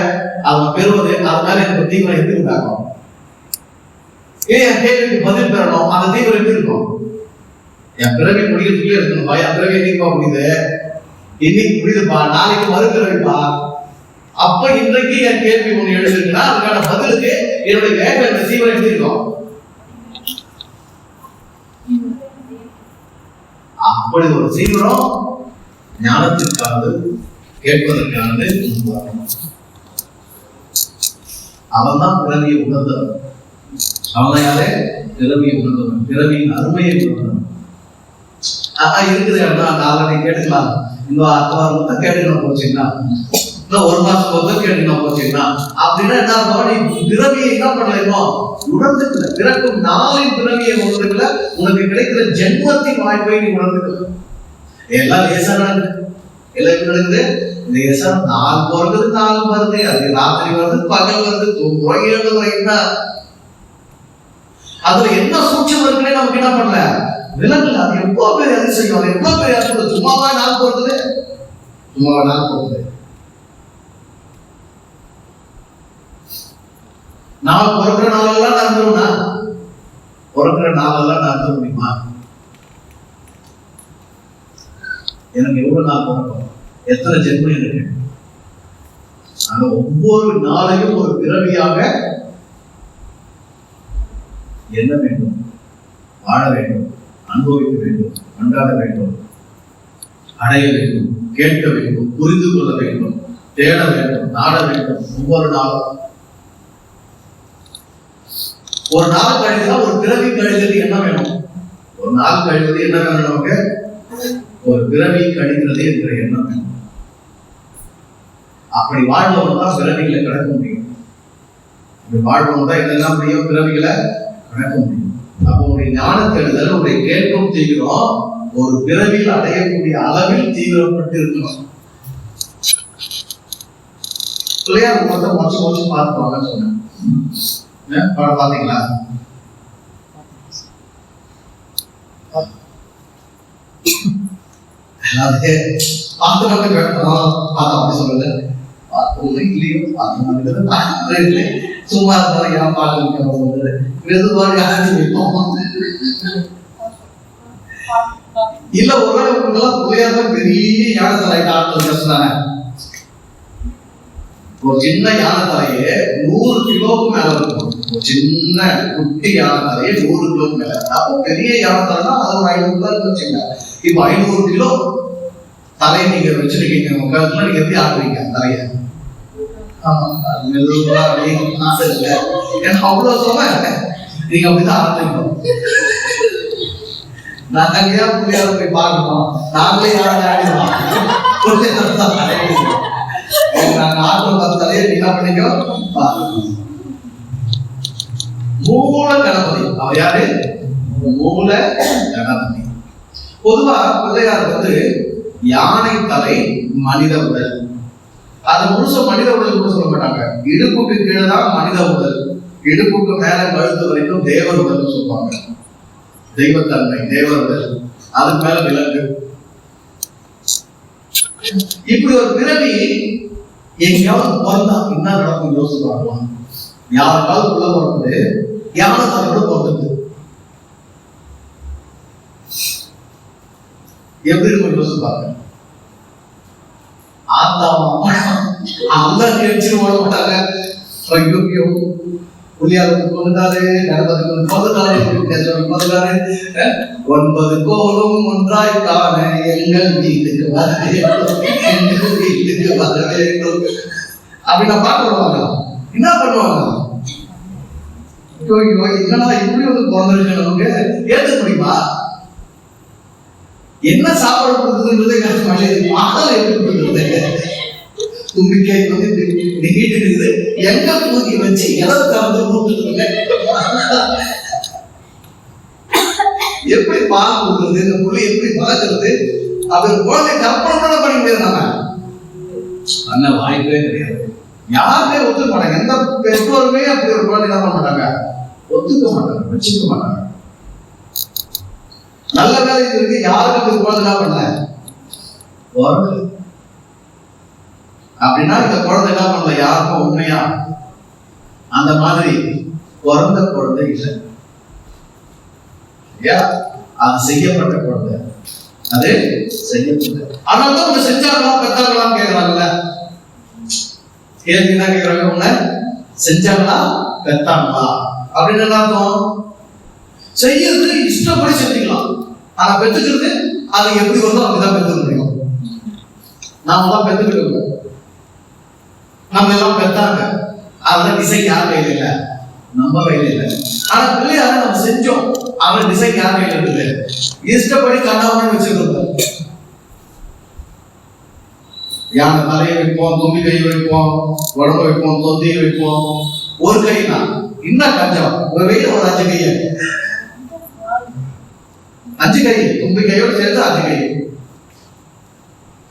அதை பெறுவது, அதனால எனக்கு தீவிரம் எப்படி இருந்தாகும்? என் கேள்விக்கு பதில் பெறணும், அந்த தீவிரம் எப்படி இருக்கும்? என் பிறவி முடிக்கிறதுக்குள்ளே இருக்கணும்பா. என் பிறவி என்னைக்குப்பா முடியுது? இன்னைக்கு முடியுதுப்பா, நாளைக்கு மறுபிறவிப்பா. அப்ப இன்றைக்கு என் கேள்வி ஒண்ணு எழுதுன்னா அதுக்கான பதிலுக்கு என்னுடைய வேகம், என்னுடைய தீவிரம் எப்படி இருக்கும்? அப்படி ஒரு தீவிரம் ஞானத்திற்கானது, கேட்பதற்கானது. அவன் தான் பிறவியை உணர்ந்தவன். அவன் யாரே? பிறவியை உணர்ந்தவன், பிறவியின் அருமையை உணர்ந்தவன். இருக்குது நாளை கேட்டுக்கலாம், இன்னும் 6 வாரம் கேட்டுக்கணும் போச்சுன்னா, இன்னும் 1 மாசம் போதும் கேட்டுக்கணும் போச்சுன்னா, அப்படின்னா என்ன? நீ பிறவியை என்ன பண்ணலைமோ உணர்ந்துக்கல. பிறக்கும் நாளின் பிறவியை உணர்ந்துக்கல. உனக்கு கிடைக்கிற ஜென்மத்தின் வாய்ப்பை நீ உணர்ந்துக்கல. எல்லாம் லேசா நடக்குது. எல்லாம் நடக்குது லேசா. நாள் போறது, நாள் வருது, அது ராத்திரி வருது, பகல் வருது, தூங்குறோம், எழுதுறோம். அதுல என்ன சூட்சம் இருக்குன்னே நமக்கு என்ன பண்ணல, விலங்குல. அது எவ்வளவு பெரிய அதிசயம், அது எவ்வளவு பெரிய அற்புதம். சும்மாவா நாள் போறது, சும்மாவா நாள் போறது. நாள் பிறக்கிற நாளெல்லாம் நடந்துரும்னா, பிறக்கிற நாளெல்லாம் நடத்த முடியுமா? எனக்கு எவ்வளவு நாள் பிறக்கும், எத்தனை ஜென்மம் இருக்கு. ஆனா ஒவ்வொரு நாளையும் ஒரு பிறவியாக என்ன வேண்டும், வாழ வேண்டும், அனுபவிக்க வேண்டும், கொண்டாட வேண்டும், அடைய வேண்டும், கேட்க வேண்டும், புரிந்து கொள்ள வேண்டும், தேட வேண்டும், நாட வேண்டும். ஒவ்வொரு நாளும் ஒரு நாள் கழிவுதான் ஒரு பிறவி கழிவுக்கு என்ன வேணும், ஒரு நாள் கழிவது என்ன வேணும் நமக்கு, ஒரு பிறவி கழிகிறது என்ற எண்ணம் வேணும். அப்படி வாழ்வவன் தான் பிறவிகளை கடக்க முடியும். அப்படி வாழ்வவன் தான் இதெல்லாம் முடியும், பிறவிகளை கடக்க முடியும். அப்போ உடைய ஞான தேடுதல், உடைய கேட்கும் தீவிரம் ஒரு பிறவியில் அடையக்கூடிய அளவில் தீவிரப்பட்டு இருக்கணும். பிள்ளையார் மட்டும் மொச்சு மொச்சு பார்த்துவாங்கன்னு சொன்னேன். படம் பாத்தீங்களா? பார்த்து மட்டும் கேட்கணும், பார்த்தா அப்படி சொல்லுங்க. இல்லையோ பார்த்து சும்மா இருந்தாலும் ஏன் பார்க்க வெதுவாக வைப்போம். இல்ல ஒருவேளை உங்களெல்லாம் பிள்ளையார் பெரிய யானை தலை ஆட்கள் பேசுனாங்க. ஒரு சின்ன யானை தலையே 100 கிலோவுக்கு மேல இருக்கும். ஒரு சின்ன குட்டி யானை தலையே 100 கிலோவுக்கு மேல. அப்போ பெரிய யானை தலைனா அது ஒரு 500 கிலோ வச்சுங்க. இப்போ 500 கிலோ தலையை நீங்க வச்சிருக்கீங்க உங்க கழுத்துல, நீங்க எப்படி ஆடுறீங்க தலைய? ஆமா, மெதுவா அப்படியே ஆடுங்க. ஏன்னா அவ்வளவு சொல்ல நீங்க அப்படிதான் ஆடுறீங்க. நாங்க ஏன் பிள்ளையார போய் பார்க்கணும், நாங்களே யாரும் ஆடிடுவோம். நாங்க ஆடுற பார்த்தாலே என்ன பண்ணிக்கோ. மூல கணபதி, அவர் யாரு? மூல கணபதி. பொதுவா பிள்ளையார் யானை தலை, மனித உடல். அது முழுச மனித உடல் கூட சொல்ல மாட்டாங்க. இடுப்புக்கு கீழே தான் மனித உடல், இடுப்புக்கு மேல கழுத்து வரைக்கும் தேவர் உடல் சொல்லுவாங்க. தெய்வத்தன்மை, தேவர் உடல், அதுக்கு மேல விலங்கு. இப்படி ஒரு பிறவி எங்கேயாவது பிறந்தா என்ன நடக்கும் யோசிச்சு பார்க்கலாம். யாருக்காவது உள்ள பிறந்தது யானை தலையோட பிறந்தது எப்படி இருக்கும் யோசிச்சு பாருங்க. அந்த நிகழ்ச்சி ஓட மாட்டாங்க. ஐயோ புள்ளியாருக்கு கொண்டாரு, கணபதி கொண்டாரு, 9 கோலும் ஒன்றாய் காண எங்கள் வீட்டுக்கு வர வேண்டும், எங்கள் வீட்டுக்கு வர வேண்டும் அப்படின்னு பாட்டு வருவாங்க. என்ன பண்ணுவாங்க? என்னன்னா இப்படி பிறந்திருக்கு, நமக்கு ஏற்க முடியுமா? என்ன சாப்பாடு கொடுக்குதுன்றதே கஷ்டமா இல்லை. மாடல் எப்படி கொடுக்குறது? தும்பிக்கை நீட்டு இருக்குது, எங்க தூக்கி வச்சு எதை திறந்து கொடுத்துருங்க. எப்படி பால் கொடுக்குறது, இந்த புள்ளி எப்படி வளர்க்கறது, அவர் குழந்தை கற்பனை கூட பண்ண முடியாது. நம்ம அந்த வாய்ப்பே கிடையாது. யாருமே ஒத்துக்க மாட்டாங்க. எந்த பெற்றோருமே அப்படி ஒரு குழந்தை என்ன பண்ண மாட்டாங்க, ஒத்துக்க மாட்டாங்க, வச்சுக்க மாட்டாங்க. நல்ல வேலை இருக்கு, யாருக்கு அப்படி குழந்தை என்ன பண்ணல வரல அப்படின்னா இந்த குழந்தை என்ன பண்ணல, யாருக்கும் உண்மையா அந்த மாதிரி பிறந்த குழந்தை இல்லை. அது செய்யப்பட்ட குழந்தை, அது செய்யப்பட்ட. அதனால உங்க செஞ்சாங்களா பெற்றாங்களான்னு கேட்கறாங்கல்ல. கேள்வி என்ன கேட்கறாங்க, உங்க செஞ்சாங்களா பெற்றாங்களா அப்படின்னு என்ன அர்த்தம்? செய்யறது இஷ்டப்படி செஞ்சுக்கலாம், ஆனா பெற்றுக்கிறது அது எப்படி வருதோ அப்படிதான் பெற்றுக்க முடியும். நாம தான் பெற்றுக்கிட்டு நம்ம எல்லாம் பெற்றாங்க, அதெல்லாம் டிசைன் யார் கையில இல்ல, நம்ம கையில இல்ல. ஆனா பிள்ளையார நம்ம செஞ்சோம், அவன் டிசைன் யார் கையில இருக்குது, இஷ்டப்படி கண்ணாமன்னு வச்சிருக்கோம். யானை தலையை வைப்போம், தும்பி கையை வைப்போம், உடம்பு வைப்போம், தொந்தியை வைப்போம். ஒரு கைனா இன்னும் கஞ்சம், ஒரு கையில ஒரு 5 கையை, 5 கை, தும்பி கையோடு சேர்த்து 5 கை.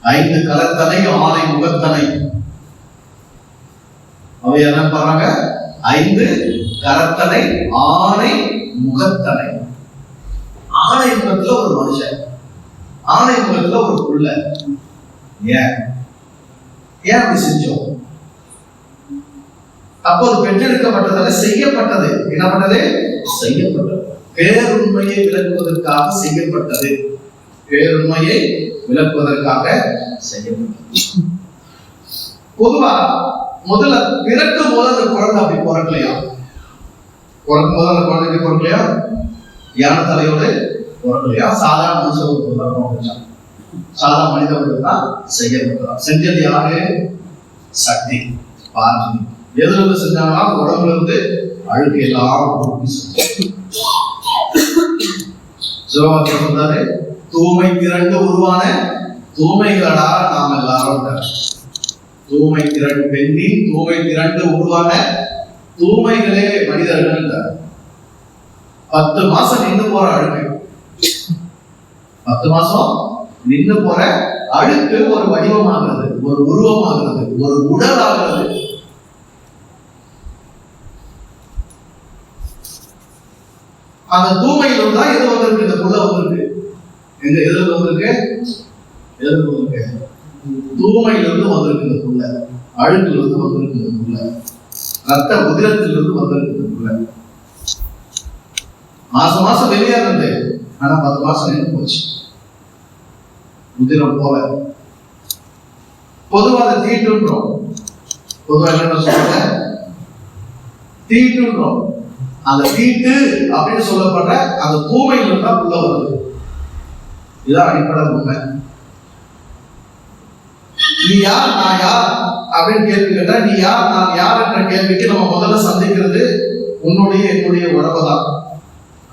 5 கலத்தனை 6 முகத்தனை. அவை என்ன பண்றாங்க? 5 கரத்தனை 6 முகத்தனை. ஆணை முகத்துல ஒரு மனுஷன், ஆணை முகத்துல ஒரு புள்ள. ஏன் அப்படி செஞ்சோம்? அப்போது பெற்றெடுக்கப்பட்டதால செய்யப்பட்டது. என்ன பண்ணது? செய்யப்பட்டது. பேருண்மையை விளக்குவதற்காக செய்யப்பட்டது. பேருண்மையை விளக்குவதற்காக செய்யப்பட்டது. பொதுவா முதல்ல பிறக்கும் போது அந்த குழந்தை அப்படி பிறக்கலையா? பிறக்கும் போது அந்த குழந்தை எப்படி பிறக்கலையா? யானை தலையோடு பிறக்கலையா? சாதாரண மனுஷன், சாதாரண மனிதர்கள் தான் செய்யப்பட்டதா. செஞ்சது யாரு? சக்தி பார்வதி. எதுல இருந்து செஞ்சாங்கன்னா உடம்புல இருந்து அழுக்கு எல்லாம் சொல்றாரு. தூய்மை திரண்டு உருவான தூய்மைகளடா நாம் எல்லாரும். தூய்மை திரண்டு பெண்ணின் தூய்மை திரண்டு உருவான தூய்மைகளே மனிதர்கள். 10 மாசம் நின்று போற அழுக்கு, 10 மாசம் நின்று போற அழுக்கு ஒரு வடிவமாகிறது, ஒரு உருவமாகிறது, ஒரு உடல் ஆகிறது. அந்த தூய்மையிலும் தான் எது வந்திருக்கு? இந்த புள்ள வந்திருக்கு. எங்க எதிர்ப்பு வந்திருக்கு? எதிர்ப்பு வந்திருக்கு. தூய்மையிலிருந்து வந்திருக்கு இந்த புள்ள, அழுக்கிலிருந்து வந்திருக்கு இந்த புள்ள, ரத்த உதிரத்திலிருந்து வந்திருக்கு இந்த புள்ள. மாசம் வெளியேறது. ஆனா 10 மாசம் நின்று போச்சு. உதிரம் போல. பொதுவாக அதை தீட்டுன்றோம். பொதுவாக என்ன சொல்றாங்க? தீட்டுன்றோம். அந்த தீட்டு அப்படின்னு சொல்லப்படுற அந்த தூய்மையில இருந்தா உள்ள வருது. இதுதான் அடிப்படை உண்மை. நீ யார் நான் யார் அப்படின்னு கேள்வி கேட்டா, நீ யார் நான் யார் என்ற கேள்விக்கு நம்ம முதல்ல சந்திக்கிறது உன்னுடைய என்னுடைய உடம்பு தான்.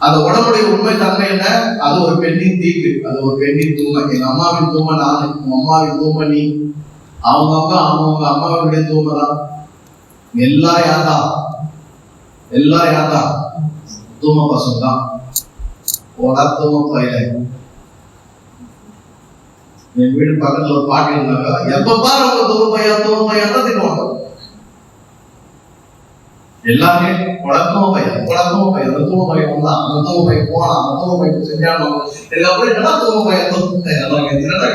அந்த உடம்புடைய உண்மை தன்மை என்ன? அது ஒரு பெண்ணின் தீட்டு, அது ஒரு பெண்ணின் தூய்மை. எங்க அம்மாவின் தூய்மை நான், உங்க அம்மாவின் தூய்மை நீ, அவங்க அம்மாவுடைய தூய்மை தான். எல்லாரும் யார்தான்? எல்லாரும் யார்தான்? தூய்மை பசங்க தான். போடா தூய்மை பயில. என் வீடு பக்கத்துல ஒரு பாட்டி இருந்தாங்க. எப்ப பாரு அவங்க தூய்மையா தான் திட்டுவாங்க. எல்லாமே குழப்பமா பையன் அந்த தூம பையன் தான், அந்த தூம பையன் போனா, அந்த தூம பையன் செஞ்சானோ. இதுக்கப்புறம் என்னன்னா தூம பையன்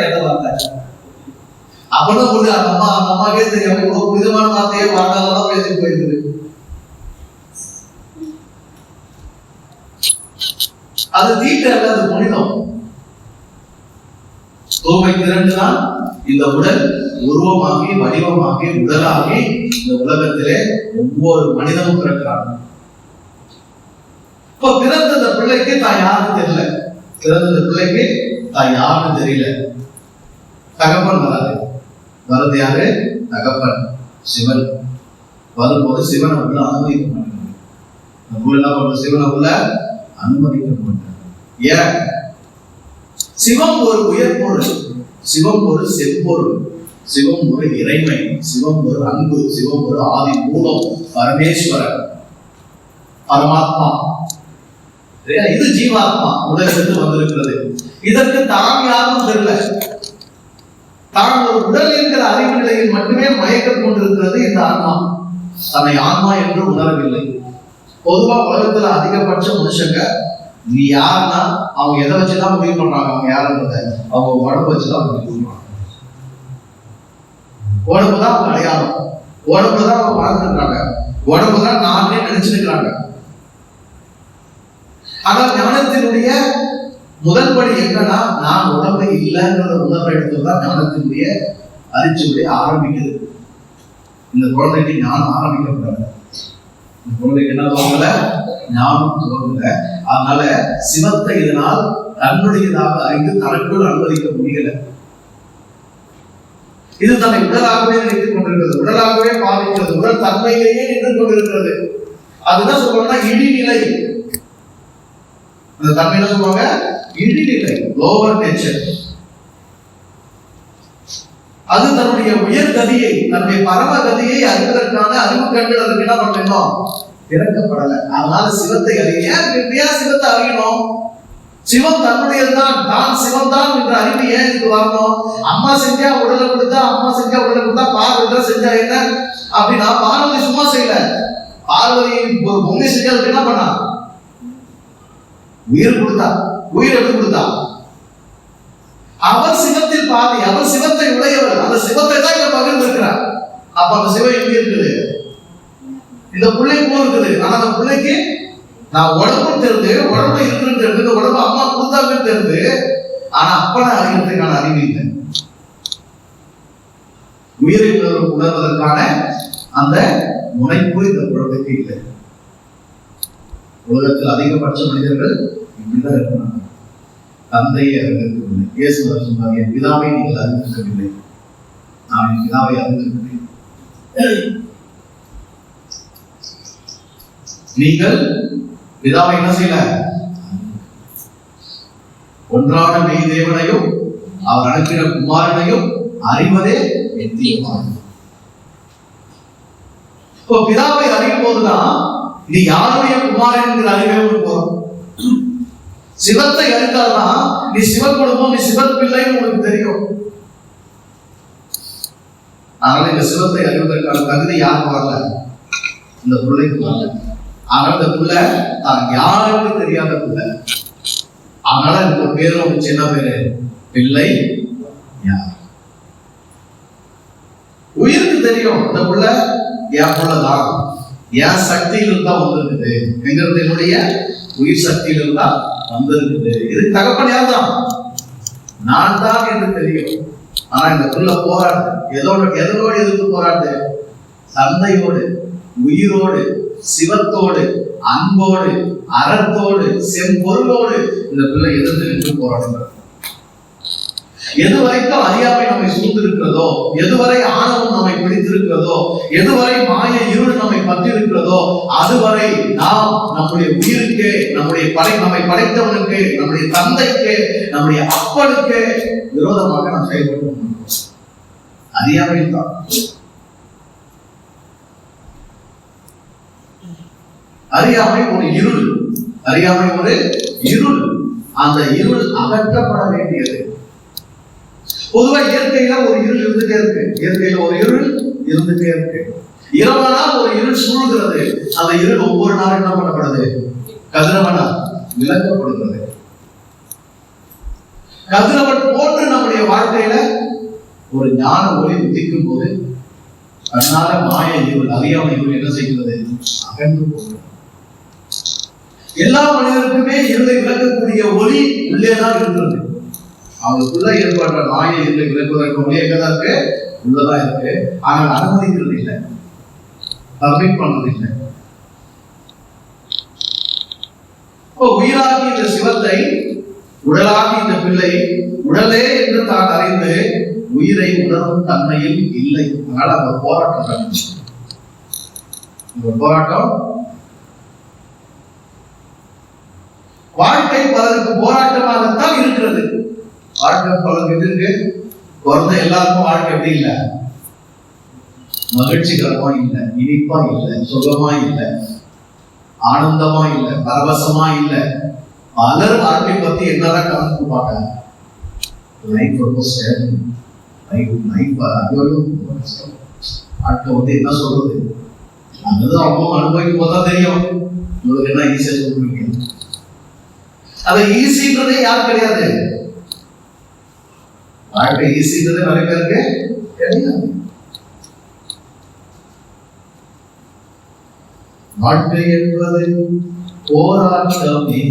கேட்ட அப்பதான் சொல்லி அந்த அம்மாக்கே தெரியாம இவ்வளவு புனிதமான வார்த்தையே வார்த்தாதான் பேசி போயிருக்குது. அது தீட்டு அல்ல, அது புனிதம். தூய்மை திரண்டுதான் இந்த உடல் உருவமாகி வடிவமாகி உடலாகி இந்த உலகத்திலே ஒவ்வொரு மனிதனும் பிறக்கிறாங்க. இப்ப பிறந்த இந்த பிள்ளைக்கு தான் யாருன்னு தெரியல. பிறந்த இந்த பிள்ளைக்கு தான் யாருன்னு தெரியல. தகப்பன் வருது யாரு? தகப்பன் சிவன். வரும்போது சிவனை உள்ள அனுமதிக்க மாட்டாங்க. என்ன பண்ற? சிவனை உள்ள அனுமதிக்க மாட்டாங்க. ஏன்? சிவம் ஒரு உயர்பொருள், சிவம் ஒரு செம்பொருள், சிவம் ஒரு இறைமை, சிவம் ஒரு அன்பு, சிவம் ஒரு ஆதி மூலம், பரமேஸ்வரர், பரமாத்மா. இது ஜீவாத்மா உடலிலிருந்து வந்திருக்கிறது. இதற்கு தான் யாரும் தெரியல. தான் ஒரு உடல் என்கிற அறிவு நிலையில் மட்டுமே மயக்கம் கொண்டிருக்கிறது இந்த ஆன்மா. தன்னை ஆன்மா என்று உணரவில்லை. பொதுவா உலகத்துல அதிகபட்ச மனுஷங்க நீ யாருன்னா அவங்க எதை வச்சுதான் முடிவு பண்றாங்க. அவங்க யாருன்றத அவங்க உடம்பு வச்சுதான் முடிவு பண்றாங்க. உடம்புதான் அவங்க அடையாளம், உடம்புதான் அவங்க வாழ்ந்துருக்காங்க, உடம்புதான் நானே நினைச்சிருக்கிறாங்க. ஆனால் ஞானத்தினுடைய முதல் படி என்னன்னா, நான் உடம்பு இல்லைங்கிற உணர்வை எடுத்துதான் ஞானத்தினுடைய அரிச்சுடைய ஆரம்பிக்குது. இந்த குழந்தைக்கு ஞானம் ஆரம்பிக்கப்படாது. இந்த குழந்தைக்கு என்ன தோணல? ஞானம் தோணல. அதனால சிவத்தை இதனால் தன்னுடையதாக அறிந்து தனக்குள் அனுமதிக்க முடியல. இது தன்னை உடலாகவே நினைத்துக் கொண்டிருக்கிறது, உடலாகவே பாதிக்கிறது, உடல் தன்மையிலேயே நின்று கொண்டிருக்கிறது. அதுதான் சொல்றாங்கன்னா இடிநிலை. அந்த தன்மை என்ன சொல்லுவாங்க? இடிநிலை, லோவர் நேச்சர். அது தன்னுடைய உயர் கதியை, தன்னுடைய பரம கதியை அறிவதற்கான அறிவு கண்கள் அதுக்கு என்ன பண்ணணும்? திறக்கப்படல. அதனால சிவத்தை அறிய சிவத்தை அறியணும். சிவம் தன்னுடையதுதான், தான் சிவம் தான் என்ற அறிவு ஏன் இதுக்கு வரணும்? அம்மா செஞ்சா உடலை கொடுத்தா, அம்மா செஞ்சா உடலை கொடுத்தா, பார்வதி செஞ்சா என்ன அப்படின்னா, பார்வதி சும்மா செய்யல. பார்வதி ஒரு பொம்மை செஞ்சா என்ன பண்ணா? உயிர் கொடுத்தா. உயிர் எப்படி கொடுத்தா? அவர் சிவத்தில் பாதி, அவர் சிவத்தை உடையவர். அந்த சிவத்தை தான் இவர் பகிர்ந்திருக்கிறார். அப்ப அந்த சிவம் எங்க இருக்குது? இந்த பிள்ளைக்கும் இருக்குது. ஆனா அந்த பிள்ளைக்கு நான் உடம்பு தெரிந்து, உடம்பு இருக்குன்னு தெரிந்து, இந்த உடம்பு அம்மா கொடுத்தாங்கன்னு தெரிந்து, ஆனா அப்பனை அறிகிறதுக்கான அறிவு இல்லை. உயிரை உணர்வதற்கான அந்த முனைப்பு இந்த குழந்தைக்கு இல்லை. உலகத்தில் அதிகபட்ச மனிதர்கள் இப்படிதான் இருக்கிறாங்க. தந்தையை அறிந்திருக்கவில்லை. இயேசுவர் சொன்னார், என் பிதாவை நீங்கள் அறிந்திருக்கவில்லை, நான் என் பிதாவை அறிந்திருக்கிறேன். நீங்கள் பிதாவை என்ன செய்யல? ஒன்றான மெய் தேவனையும் அவர் அனுப்பின குமாரனையும் அறிவதே எத்தியமானது. இப்போ பிதாவை அறியும் போதுதான் நீ யாருடைய குமாரன் என்கிற அறிவே போறோம். சிவத்தை அறிந்தால்தான் நீ சிவ குடும்பம், நீ சிவன் பிள்ளை உங்களுக்கு தெரியும். ஆனால் இந்த சிவத்தை அறிவதற்கான தகுதி யாருக்கு வரல? இந்த பிள்ளைக்கு வரல. ஆனால் இந்த பிள்ளை தான் யாருக்கு தெரியாத பிள்ளை. அதனால இந்த பேரும் ஒரு சின்ன பேரு பிள்ளை யார். உயிருக்கு தெரியும் இந்த பிள்ளை என் பிள்ளைதான், என் சக்தியிலிருந்து தான் வந்திருக்குது, எங்கிறது என்னுடைய உயிர் சக்தியிலிருந்து தான் வந்திருக்குது. இது தகப்பன் யார் தான்? நான் தான் என்று தெரியும். ஆனா இந்த பிள்ளை போராடு. எதோடு எதிர்த்து போராடு? தந்தையோடு, உயிரோடு, சிவத்தோடு, அன்போடு, அறத்தோடு, செம்பொருளோடு இந்த பிள்ளை எதிர்த்து நின்று போராடுகிறார். எதுவரைக்கும் அறியாமை நம்மை சூழ்ந்திருக்கிறதோ, எதுவரை ஆணவம் நம்மை பிடித்திருக்கிறதோ, எதுவரை மாய இருள் நம்மை பற்றிருக்கிறதோ, அதுவரை நாம் நம்முடைய உயிருக்கு, நம்மை படைத்தவனுக்கு, நம்முடைய தந்தைக்கு, நம்முடைய அப்பனுக்கு விரோதமாக நாம் செயல்பட்டு அறியாமை தான். அறியாமை ஒரு இருள். அறியாமை ஒரு இருள். அந்த இருள் அகற்றப்பட வேண்டியது. பொதுவா இயற்கையில ஒரு இருள் இருந்துட்டே இருக்கு. இயற்கையில ஒரு இருள் இருந்துட்டே இருக்கு. இரவனால் ஒரு இருள் சூழ்கிறது. அந்த இருள் ஒவ்வொரு நாளும் என்ன பண்ணப்படுது? கதிரவனால் விளக்கப்படுகிறது. கதிரவன் போன்று நம்முடைய வாழ்க்கையில ஒரு ஞான ஒளி உதிக்கும் போது கண்ணால மாய இருள், அறியாமை இருள் என்ன செய்கிறது? அகன்று போகிறது. எல்லா மனிதருக்குமே இருளை விளக்கக்கூடிய ஒளி உள்ளேதான் இருக்கிறது. அவங்களுக்குள்ள ஏற்படுற மாய இருளை விளக்குவதற்கு ஒளி எங்கதான் இருக்கு? உள்ளதான் இருக்கு. ஆனால் அனுமதிக்கிறது இல்லை, பர்மிட் பண்றது இல்லை. உயிராகி இந்த சிவத்தை, உடலாகி இந்த பிள்ளை, உடலே என்று தான் அறிந்து உயிரை உணரும் தன்மையில் இல்லை. அதனால அந்த போராட்டம், போராட்டம் வாழ்க்கை பலருக்கு போராட்டமாகத்தான் இருக்கிறது. வாழ்க்கை பலருக்கு இருக்கு. பிறந்த எல்லாருக்கும் வாழ்க்கை எப்படி இல்லை? மகிழ்ச்சிகரமா இல்லை, இனிப்பா இல்லை, சுகமா இல்லை, ஆனந்தமா இல்லை, பரவசமா இல்லை. பலர் வாழ்க்கை பத்தி என்னதான் கணக்கு பார்க்க, லைஃப் ரொம்ப சேரும், வாழ்க்கை வந்து என்ன சொல்றது, அதுதான் அவங்க அனுபவிக்கும் போதுதான் தெரியும். உங்களுக்கு என்ன ஈஸியா சொல்றீங்க? அது ஈஸின்றதே யாரும் கிடையாது. வாழ்க்கை ஈஸின்றதே நிறைய பேருக்கு கிடையாது. வாழ்க்கை என்பது போராட்டமே,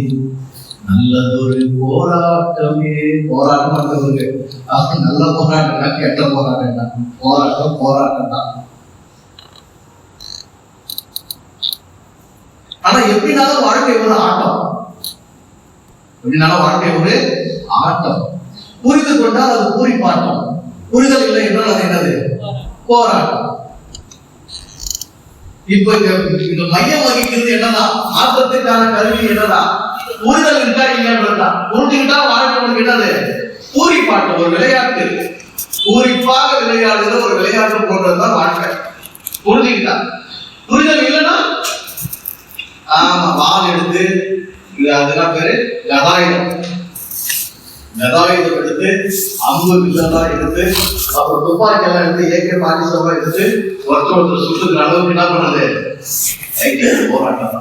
நல்லதொரு போராட்டமே. போராட்டம் பண்றவங்க நல்ல போராட்டம் தான், கெட்ட போராட்டம் தான். போராட்டம் போராட்டம் தான். ஆனா எப்படினாலும் வாழ்க்கை ஒரு ஆட்டம். எப்படினாலும் வாழ்க்கை ஒரு ஆட்டம். புரிந்து கொண்டால் அது பூரிப்பாட்டம், புரிதல் இல்லை என்றால் அது என்னது? போராட்டம். இப்ப இந்த மையம் வகிக்கிறது என்னன்னா, மாற்றத்துக்கான கருவி என்னன்னா, புரிதல் இருக்கா இல்லையா? புரிஞ்சுக்கிட்டா வாழ்க்கை உங்களுக்கு என்னது? பூரிப்பாட்டம், ஒரு விளையாட்டு. பூரிப்பாக விளையாடுகிற ஒரு விளையாட்டு போன்றதுதான் வாழ்க்கை. புரிஞ்சுக்கிட்டா. புரிதல் இல்லைன்னா ஆமா வால் எடுத்து, அதுதான் பேரு கதாயுதம். கதாயுதம் எடுத்து, அம்பு வில்லெல்லாம் எடுத்து, அப்புறம் துப்பாக்கி எல்லாம் எடுத்து, AK-47 எடுத்து ஒருத்தர் சுட்டுக்கிற அளவுக்கு என்ன பண்ணது? போராட்டம்.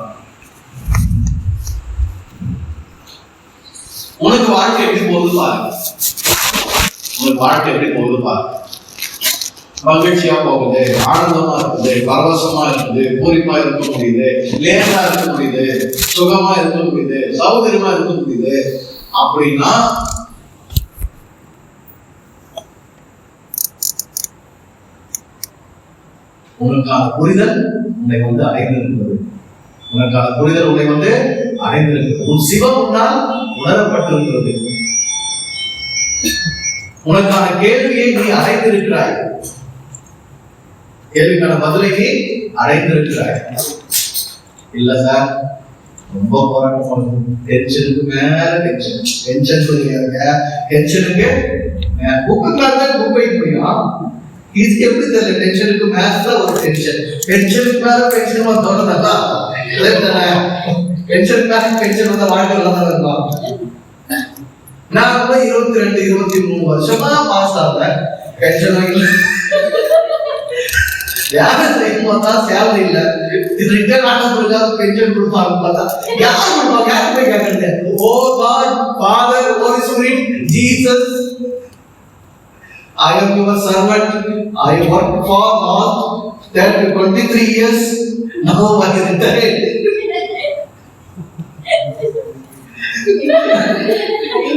உனக்கு வாழ்க்கை எப்படி போகுது பாருங்க. உனக்கு வாழ்க்கை எப்படி போகுது பாருங்க. மகிழ்ச்சியா போகுது, ஆனந்தமா இருக்குது, பரவசமா இருக்குது, பூரிப்பா இருக்க முடியுது, லேசா இருக்க முடியுது, சுகமா இருக்க முடியுது, சௌகரியமா இருக்க முடியுது அப்படின்னா உனக்கான புரிதல் உன்னை அடைந்திருக்கிறது. உனக்கான புரிதல் உன்னை அடைந்திருக்கிறது. உன் சிவம் உன்னால் உணரப்பட்டிருக்கிறது. உனக்கான கேள்வியை நீ அடைந்திருக்கிறாய். கேள்விக்கான பதிலை நீ அடைந்திருக்கிறாய். இல்ல சார், ரொம்ப போராட்டம், டென்ஷனுக்கு மேல டென்ஷன், டென்ஷன் சொல்லுங்க, டென்ஷனுக்கு புக் வைக்க முடியும். இது எப்படி தெரியல? டென்ஷனுக்கு மேல ஒரு டென்ஷன், டென்ஷனுக்கு மேல டென்ஷன் தோணுதா? டென்ஷனுக்கு மேல டென்ஷன் வந்த வாழ்க்கையில தான் இருக்கும். நான் 22, 23 வருஷமா பாஸ் ஆகிறேன். டென்ஷன் இல்லை, வேலை செய்யும் பார்த்தா சேலரி இல்ல, இது ரிட்டர்ன் ஆனதுக்காக பென்ஷன் கொடுப்பாங்க பார்த்தா யார் கொடுப்பாங்க? யார் போய் கேட்கறது? Oh God, Father, Holy Spirit, Jesus, I am your servant. I worked for God 23 years. Now I retired.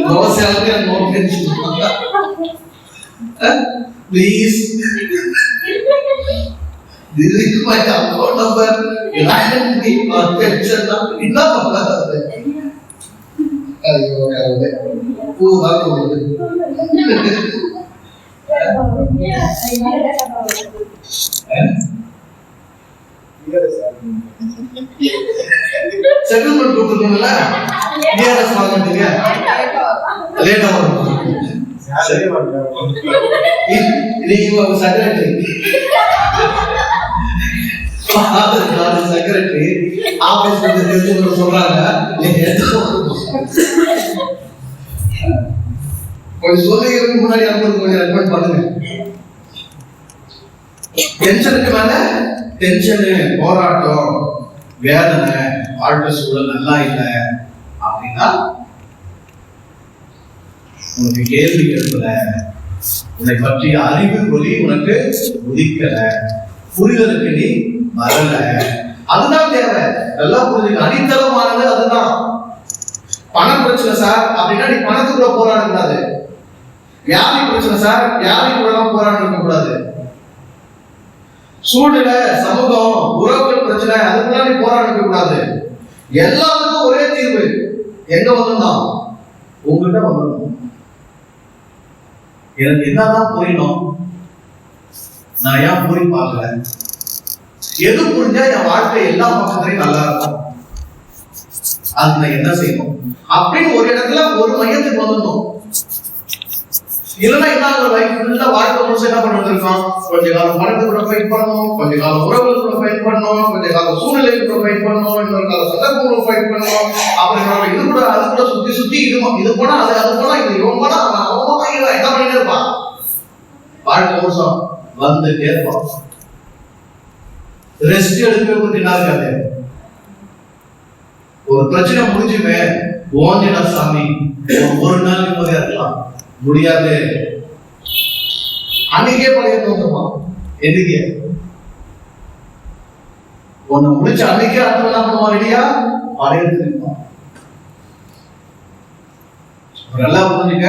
No salary and no pension. Please. This is my account number. United me for pension. Enough of that. Ayo, ayo. Pura pura. Settlement கொடுத்துருக்கோம்ல, TRS வாங்கிட்டீங்க, லேட்டா வரும். நீங்க secretary, secretary office தெரிஞ்சு சொல்றாங்க, கொஞ்சம் சொல்லிக்கிறதுக்கு முன்னாடி கொஞ்சம் ரெக்கமெண்ட் பண்ணுங்க. டென்ஷனுக்கு மேல டென்ஷனு, போராட்டம், வேதனை, வாழ்க்கை சூழல் நல்லா இல்லை அப்படின்னா உனக்கு கேள்வி கேட்கல, உன்னை பற்றிய அறிவு ஒளி உனக்கு உதிக்கல, புரிதலுக்கு நீ வரல. அதுதான் தேவை. நல்லா புரிஞ்சுக்க. அடித்தளமானது அதுதான். பண பிரச்சனை சார் அப்படின்னா நீ பணத்துக்குள்ள போராட கூடாது. வியாதி பிரச்சனை சார், வியாதி கூட போராட இருக்க கூடாது. சூழ்நிலை, சமூகம், உறவுகள் பிரச்சனை, அதுக்கெல்லாம் நீ போராட இருக்க கூடாது. எல்லாத்துக்கும் ஒரே தீர்வு எங்க வந்துதான்? உங்ககிட்ட வந்துடும். எனக்கு என்னதான் புரியணும்? நான் ஏன் புரி பார்க்கல? எது புரிஞ்சா என் வாழ்க்கை எல்லா பக்கத்துலையும் நல்லா இருக்கும், அது நான் என்ன செய்யணும் அப்படின்னு ஒரு இடத்துல ஒரு மையத்துக்கு வந்துடணும். இல்லைன்னா என்ன லைஃப் ஃபுல்லா வாழ்க்கை முழுசு என்ன பண்ணிட்டு இருக்கோம்? கொஞ்ச காலம் பணத்து கூட ஃபைட் பண்ணணும், கொஞ்ச காலம் உறவுகள் கூட ஃபைட் பண்ணணும், கொஞ்ச காலம் சூழ்நிலை கூட ஃபைட் பண்ணணும், இன்னொரு காலம் சந்தர்ப்பம் கூட ஃபைட் பண்ணணும். அப்புறம் இது கூட அது கூட சுத்தி சுத்தி இது போனா அது போனா இது இவன் போனா அவன் என்ன பண்ணிட்டே இருப்பான். வாழ்க்கை முழுசும் வந்துட்டே இருப்பான். ரெஸ்ட் எடுக்கிறதுக்கு என்ன இருக்காது. ஒரு பிரச்சனை முடிஞ்சுமே ஓஞ்சிடா சாமி, ஒரு நாள் நிம்மதியா இருக்கலாம் முடியாது. அன்னைக்கே பழைய தோன்றுமா? எதுக்கு ஒண்ணு முடிச்சு அன்னைக்கே அடுத்த என்ன பண்ணுவான்? ரெடியா பழைய இருப்பான். நல்லா புரிஞ்சுக்க.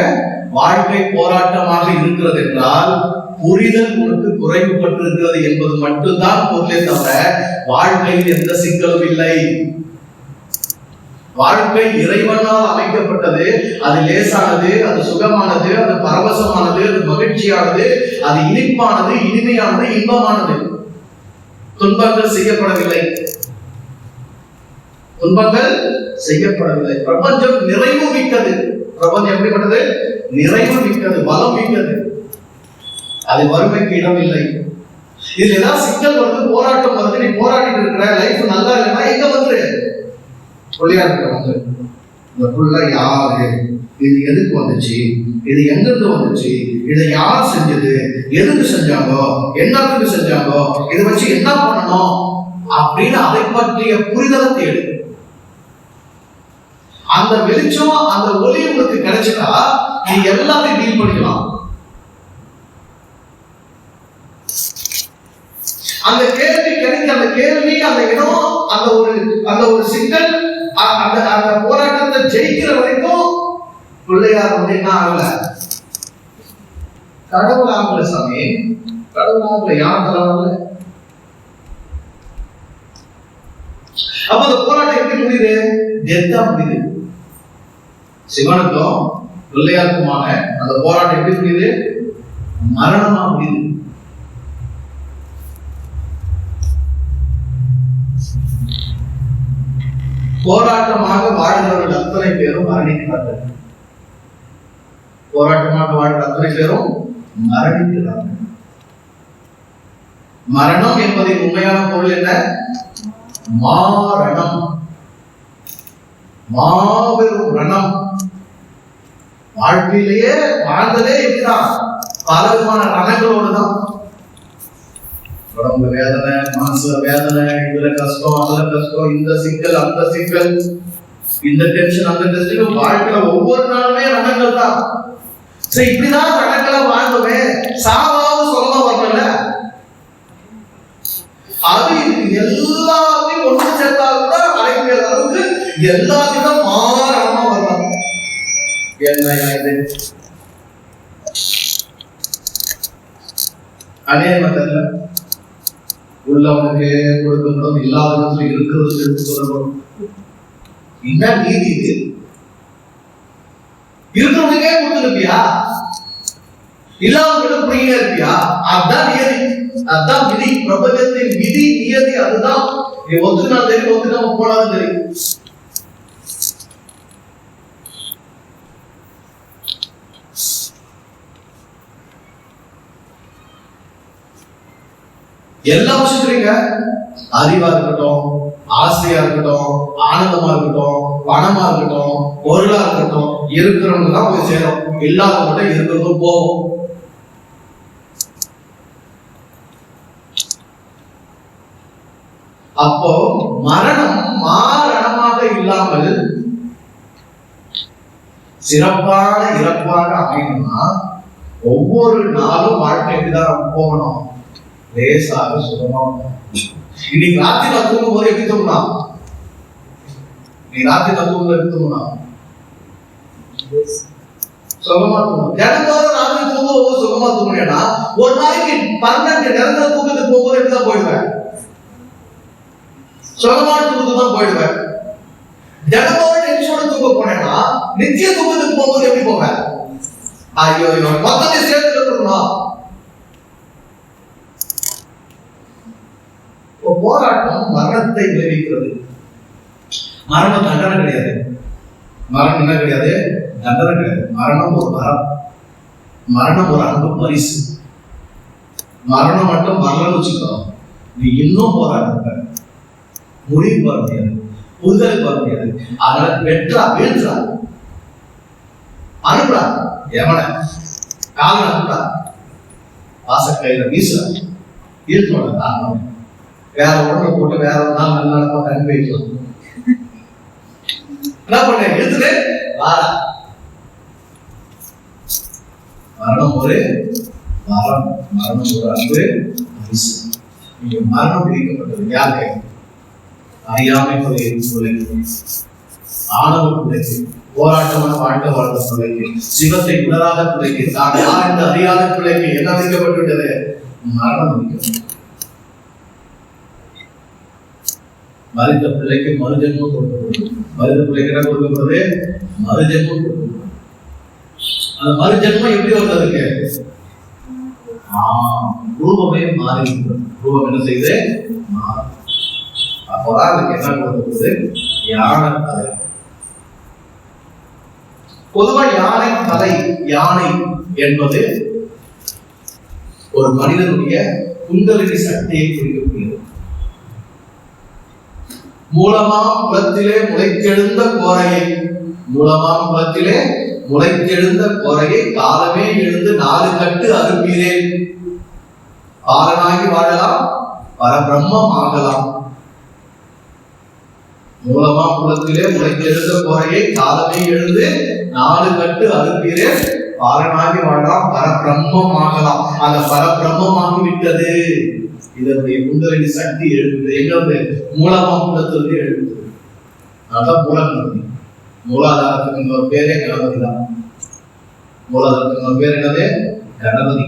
வாழ்க்கை போராட்டமாக இருக்கிறது என்றால் புரிதல் உனக்கு குறைவுபட்டு இருக்கிறது என்பது மட்டும்தான் பொருளே தவிர வாழ்க்கையில் எந்த சிக்கலும் இல்லை. வாழ்க்கை இறைவனால் அமைக்கப்பட்டது. அது லேசானது, அது சுகமானது, அது பரவசமானது, அது மகிழ்ச்சியானது, அது இனிப்பானது, இனிமையானது, இன்பமானது. துன்பங்கள் செய்யப்படவில்லை, துன்பங்கள் செய்யப்படவில்லை. பிரபஞ்சம் நிறைவு மிக்கது. பிரபஞ்சம் எப்படிப்பட்டது? நிறைவு மிக்கது, பலம் மிக்கது. அது வறுமைக்கு இடம் இல்லை. இதுல ஏதாவது சிக்கல் வருது, போராட்டம் வருது, நீ போராடிட்டு இருக்கிற, லைஃப் நல்லா இல்லைன்னா எங்க வந்துரு? பிள்ளையார்கிட்ட வந்து இந்த புள்ள யாரு, இது எதுக்கு வந்துச்சு, இது எங்கிருந்து வந்துச்சு, இதை யார் செஞ்சது, எதுக்கு செஞ்சாங்கோ, என்னத்துக்கு செஞ்சாங்கோ, இதை வச்சு என்ன பண்ணணும் அப்படின்னு அதை பற்றிய புரிதலை தேடு. அந்த வெளிச்சம், அந்த ஒளி உங்களுக்கு கிடைச்சிட்டா நீ எல்லாத்தையும் டீல் பண்ணிக்கலாம். அந்த கேள்வி கிடைக்க, அந்த கேள்வி, அந்த இடம், அந்த ஒரு சிக்கல், அந்த போராட்டத்தை ஜெயிக்கிற வரைக்கும் பிள்ளையார் வந்து என்ன ஆகல, கடவுள் ஆகல சாமி, கடவுள் ஆகல. யார் தலைவர்கள? அப்ப அந்த போராட்டம் எப்படி முடியுது? டெத்தா முடியுது. சிவனுக்கும் பிள்ளையாருக்குமான அந்த போராட்டம் எப்படி முடியுது? மரணமா முடியுது. போராட்டமாக வாழ்கிறவர்கள் அத்தனை பேரும் மரணிக்கிறார்கள். போராட்டமாக வாழ்கிற அத்தனை பேரும் மரணிக்கிறார்கள். மரணம் என்பதின் உண்மையான பொருள் என்ன? மாரணம், மாபெரும் ரணம். வாழ்க்கையிலேயே வாழ்ந்ததே எப்படிதான்? பல விதமான ரணங்களோடு தான். உடம்பு வேதனை, மனசுல வேதனை, இதுல கஷ்டம், அதுல கஷ்டம், இந்த சிக்கல், அந்த சிக்கல், இந்த டென்ஷன், அந்த டென்ஷன். வாழ்க்கையில ஒவ்வொரு நாளுமே ரணங்கள் தான். சரி, இப்படிதான் ரணங்களை வாழ்ந்தோமே, சாவாவது சொல்ல வரல. அது எல்லாத்தையும் ஒன்று சேர்த்தால்தான் அடைக்கிற அளவுக்கு எல்லாத்தையும் மாறமா வரலாம். என்ன இது அதே மாதிரி உள்ளவனுக்கு கொடுக்கணும், இல்லாத இருக்கிறது எடுத்து சொல்லணும். என்ன நீதி இது? இருக்கிறவனுக்கே கொடுத்துருப்பியா, இல்லாதவங்கிட்ட புரியா இருப்பியா? அதுதான் நியதி, அதுதான் விதி, பிரபஞ்சத்தின் விதி, நியதி. அதுதான் நீ ஒத்துனா தெரியும், ஒத்துக்காம போனாலும் தெரியும். எல்லா விஷயத்துலீங்க அறிவா இருக்கட்டும், ஆசையா இருக்கட்டும், ஆனந்தமா இருக்கட்டும், பணமா இருக்கட்டும், பொருளா இருக்கட்டும், இருக்கிறவங்க தான் போய் சேரும், இல்லாதவங்க இருக்கிறதும் போகும். அப்போ மரணம் மாரணமாக இல்லாமல் சிறப்பான இறப்பாக அமையணும்னா ஒவ்வொரு நாளும் வாழ்க்கை எப்படிதான் போகணும்? லேசாக சுகமா. இன்னைக்கு ராத்திரி நான் தூங்கும் போது எப்படி தூங்கலாம்? நீ ராத்திரி நான் தூங்கும்போது எப்படி தூங்கலாம்? சுகமா தூங்கணும். தினந்தோறும் ராத்திரி தூங்கும்போது சுகமா தூங்கினா ஒரு நாளைக்கு 12 நிரந்தர தூக்கத்துக்கு போகும்போது எப்படிதான் போயிடுவேன்? சுகமான தூக்கத்துக்கு தான் போயிடுவேன். தினந்தோறும் டென்ஷனோட தூங்க போனேன்னா நிச்சய தூக்கத்துக்கு போகும்போது எப்படி போவேன்? ஐயோ மொத்தத்தை சேர்த்து இருக்கணும். போராட்டம் மரணத்தை விளைவிக்கிறது. மரணம் தண்டனை கிடையாது. மரணம் என்ன கிடையாது? தண்டனை கிடையாது. மரணம் ஒரு வரம், மரணம் ஒரு அன்பு பரிசு. மரணம் மட்டும் வரலன்னு வச்சுக்கணும், நீ இன்னும் போராட்ட முடிவு வர முடியாது, புரிதலுக்கு வர முடியாது. அதனால வெற்றா வீழ்றா, அனுப்புறா, எவன கால அனுப்புறா, வாசக்கையில வீசுறா, ஈழ்த்தோட தாங்க வேற உடம்பு போட்டு வேற ஒரு நாள் நல்ல நடப்பா கண் போயிடலாம். என்ன பண்ண எடுத்துட்டு வாரா. மரணம் ஒரு வரம், மரணம் ஒரு அன்பு பரிசு. நீங்க மரணம் பிரிக்கப்பட்டது யாரு? அறியாமை பிள்ளைக்கு, ஆணவ பிள்ளைக்கு, போராட்டமான வாழ்க்கை வாழ்ந்த பிள்ளைக்கு, சிவத்தை உணராத பிள்ளைக்கு, தான் யார் என்று அறியாத பிள்ளைக்கு என்ன விதிக்கப்பட்டுவிட்டது? மரணம் விதிக்கப்பட்டது. மருத பிள்ளைக்கு மறுஜென்மம் கொடுக்கப்படுது. மருத பிள்ளைக்கு என்ன கொடுக்கப்படுது? மறுஜென்மம் கொடுக்கப்படுது. அந்த மறுஜென்மம் எப்படி வந்ததுக்கு? ரூபமே மாறி, ரூபம் என்ன செய்யுது? மாறி. அப்போதான் அதுக்கு என்ன கொடுக்கப்படுது? யானை தலை. பொதுவா யானை தலை, யானை என்பது ஒரு மனிதனுடைய குண்டலினி சக்தியை குறிக்கக்கூடியது. மூலமாம் குலத்திலே முளைத்தெழுந்த கோரையை, மூலமாம் குலத்திலே முளைத்தெழுந்த கோரையை காலமே எழுந்து 4 கட்டு அறுப்பீரேன். பாலனாகி வாழலாம், பரபிரம்மம் ஆகலாம். மூலமா குலத்திலே முளைத்தெழுந்த கோரையை காலமே எழுந்து 4 கட்டு அறுப்பீரே பாரனாகி வாழலாம், பரபிரம்மம் ஆகலாம். அந்த பரபிரம்மமாகி விட்டது. இதனுடைய குண்டலினி சக்தி எழுது எங்க மூலமா குலத்திலிருந்து எழுது. அதான் மூலகணபதி. மூலாதாரத்துக்கு இன்னொரு பேரே கணபதி தான். மூலாதாரத்துக்கு இன்னொரு பேர் என்னது? கணபதி.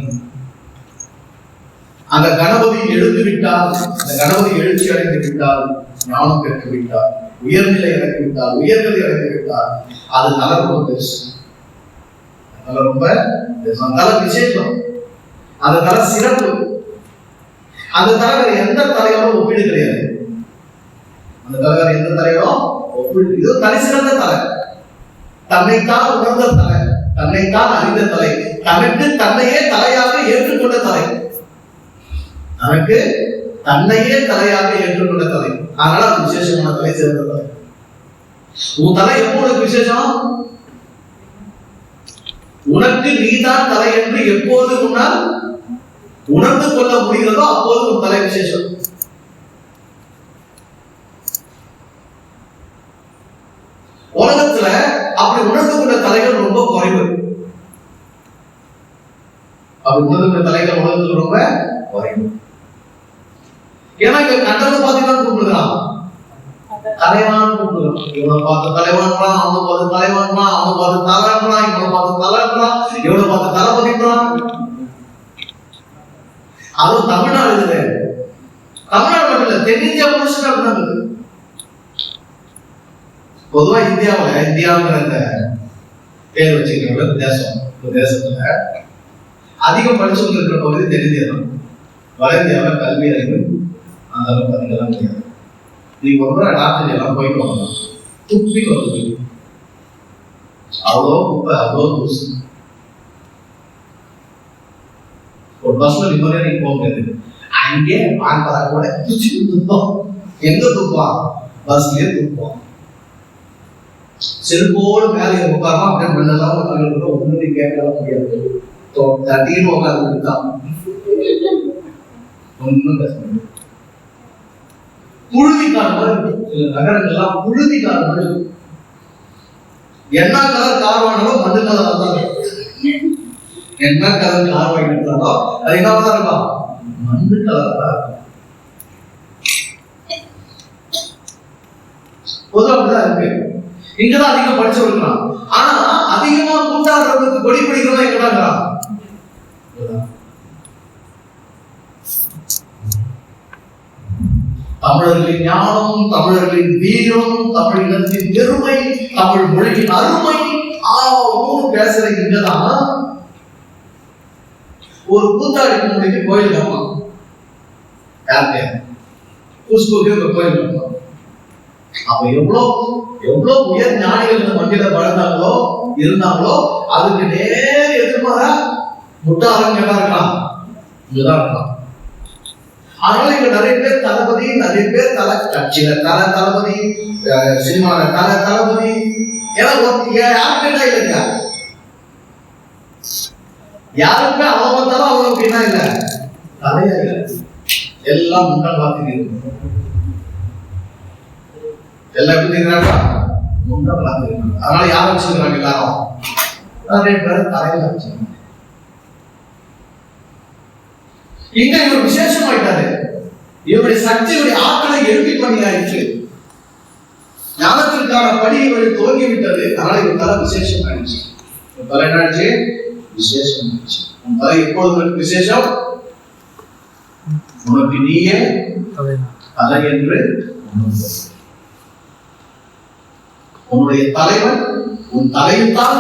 அந்த கணபதி எழுந்து விட்டால், அந்த கணபதி எழுச்சி அடைந்து விட்டால், ஞானம் பெற்று விட்டார், உயர்நிலை அடைந்து விட்டார், உயர்நிலை அடைந்து விட்டார், அது நல்ல ரொம்ப பெருசு. ரொம்ப நல்ல விசேஷம். அந்த தலை சிறப்பு. அந்த தலைவர் எந்த தலையோட ஒப்பீடு கிடையாது. அந்த தலைவர் எந்த தலையோட ஒப்பீடு, இது தனி சிறந்த தலை. தன்னைத்தான் உணர்ந்த தலை, தன்னைத்தான் அறிந்த தலை, தனக்கு தன்னையே தலையாக ஏற்றுக்கொண்ட தலை, தனக்கு தன்னையே தலையாக ஏற்றுக்கொண்ட தலை. அதனால அது விசேஷமான தலை, சிறந்த தலை. உன் தலை எப்போ உனக்கு விசேஷம்? உனக்கு நீதான் தலை என்று எப்போது உன்னால் உணர்ந்து கொள்ள முடிகிறதோ அப்போது உன் தலை விசேஷம். உலகத்துல அப்படி உணர்ந்து கொண்ட தலைகள் ரொம்ப குறைவு. அப்படி உணர்ந்து கொண்ட தலைகள் உலகத்துல ரொம்ப குறைவு. ஏன்னா இங்க கண்டதை பாத்தீங்கன்னா கூப்பிடுறான், தலைவான் கூப்பிடுறான். இவனை பார்த்து தலைவான்றான், அவனை பார்த்து தலைவான்றான், அவனை பார்த்து தலைன்றான், இவனை பார்த்து தலைன்றான், இவனை பார்த்து தளபதின்றான். அதுவும் தமிழ்நாடு இருக்குது. தமிழ்நாடு மட்டும் இல்ல, தென்னிந்தியா முழுசும் அப்படிதான் இருக்குது. பொதுவா இந்தியாவுங்கிற இந்த பேர் வச்சுக்கிற தேசம், தேசத்துல அதிகம் படிச்சவங்க இருக்கிற பகுதி தென்னிந்தியா தான். வட இந்தியாவில் கல்வி அறிவு அந்த அளவுக்கு அதிகம் கிடையாது. நீங்க ஒரு ராத்திரி எல்லாம் போயிட்டு வரலாம், துப்பி வந்து அவ்வளோ குப்பை, அவ்வளோ தூசு. ஒரு பஸ்ல நிம்மதியா நீங்க போக முடியாது. அங்கே பார்ப்பதா கூட துப்போம். எங்க துப்போம்? பஸ்லயே துப்போம். செல்போடு மேலே உட்காரலாம், அப்படியே மண்ணெல்லாம் உட்காந்து ஒண்ணு கேட்கலாம் முடியாது. தட்டின்னு உட்காந்து இருக்கான், ஒன்னும் பேச முடியாது. புழுதிக்கான மாதிரி இருக்கும். சில நகரங்கள்லாம் புழுதிக்கான மாதிரி இருக்கும். என்ன கலர் கார் வாங்கினாலும் மண்ணு கலர் தான் இருக்கும். என்ன கலர் கார் வாங்கினாலும் அது என்னதான் இருக்கும்? மண்ணு கலர் தான் இருக்கும். பொதுவாக அப்படிதான் இருக்கு. இங்கதான் அதிகம் படிச்சவர்கள். ஆனா அதிகமா கூட்டாடுறதுக்கு கொடி பிடிக்கிறதா எங்கடா? தமிழர்களின் ஞானம், தமிழர்களின் வீரம், தமிழினத்தின் பெருமை, தமிழ் மொழியின் அருமை பேசுற இங்கதான் ஒரு கூத்தாடி முறைக்கு கோயில் கட்டலாம். யாருக்கு? குஷ்புக்கு கோயில் கட்டலாம். அப்ப எவ்வளவு உயர் ஞானிகள் இந்த மண்ணில வளர்ந்தாங்களோ இருந்தாங்களோ அதுக்கு நேர் எதிர்மாறா முட்டாளங்க தான் இருக்கலாம், இங்கதான் இருக்கலாம். அதனால இங்க நிறைய பேர் தளபதி, நிறைய பேர் கட்சியில தளபதி, சினிமால தளபதி. யாருக்குமே இல்லைங்க, யாருக்குமே அவன் பார்த்தாலும் அவங்க அப்படின்னா இல்ல, தலையா இல்ல, எல்லாம் முன்னாள் பார்த்துட்டு இருக்கு. எல்லாம் எப்படி இருக்கிறாங்க? முன்னாள் பார்த்துருக்காங்க. அதனால யார் வச்சிருக்கிறாங்க? எல்லாரும் நிறைய பேர் தலையில வச்சிருக்காங்க. இங்க இவர் விசேஷமாயிட்டாரு. இவருடைய சக்தியுடைய ஆற்றலை எழுப்பி பண்ணி ஆயிடுச்சு. ஞானத்திற்கான படி இவரை துவங்கி விட்டது. அதனால இவர் தலை விசேஷம் ஆயிடுச்சு. தலை என்ன ஆயிடுச்சு? விசேஷம் ஆயிடுச்சு. உன் தலை எப்பொழுது விசேஷம்? உனக்கு நீயே தலை என்று உன்னுடைய தலைவன் உன் தலையில் தான்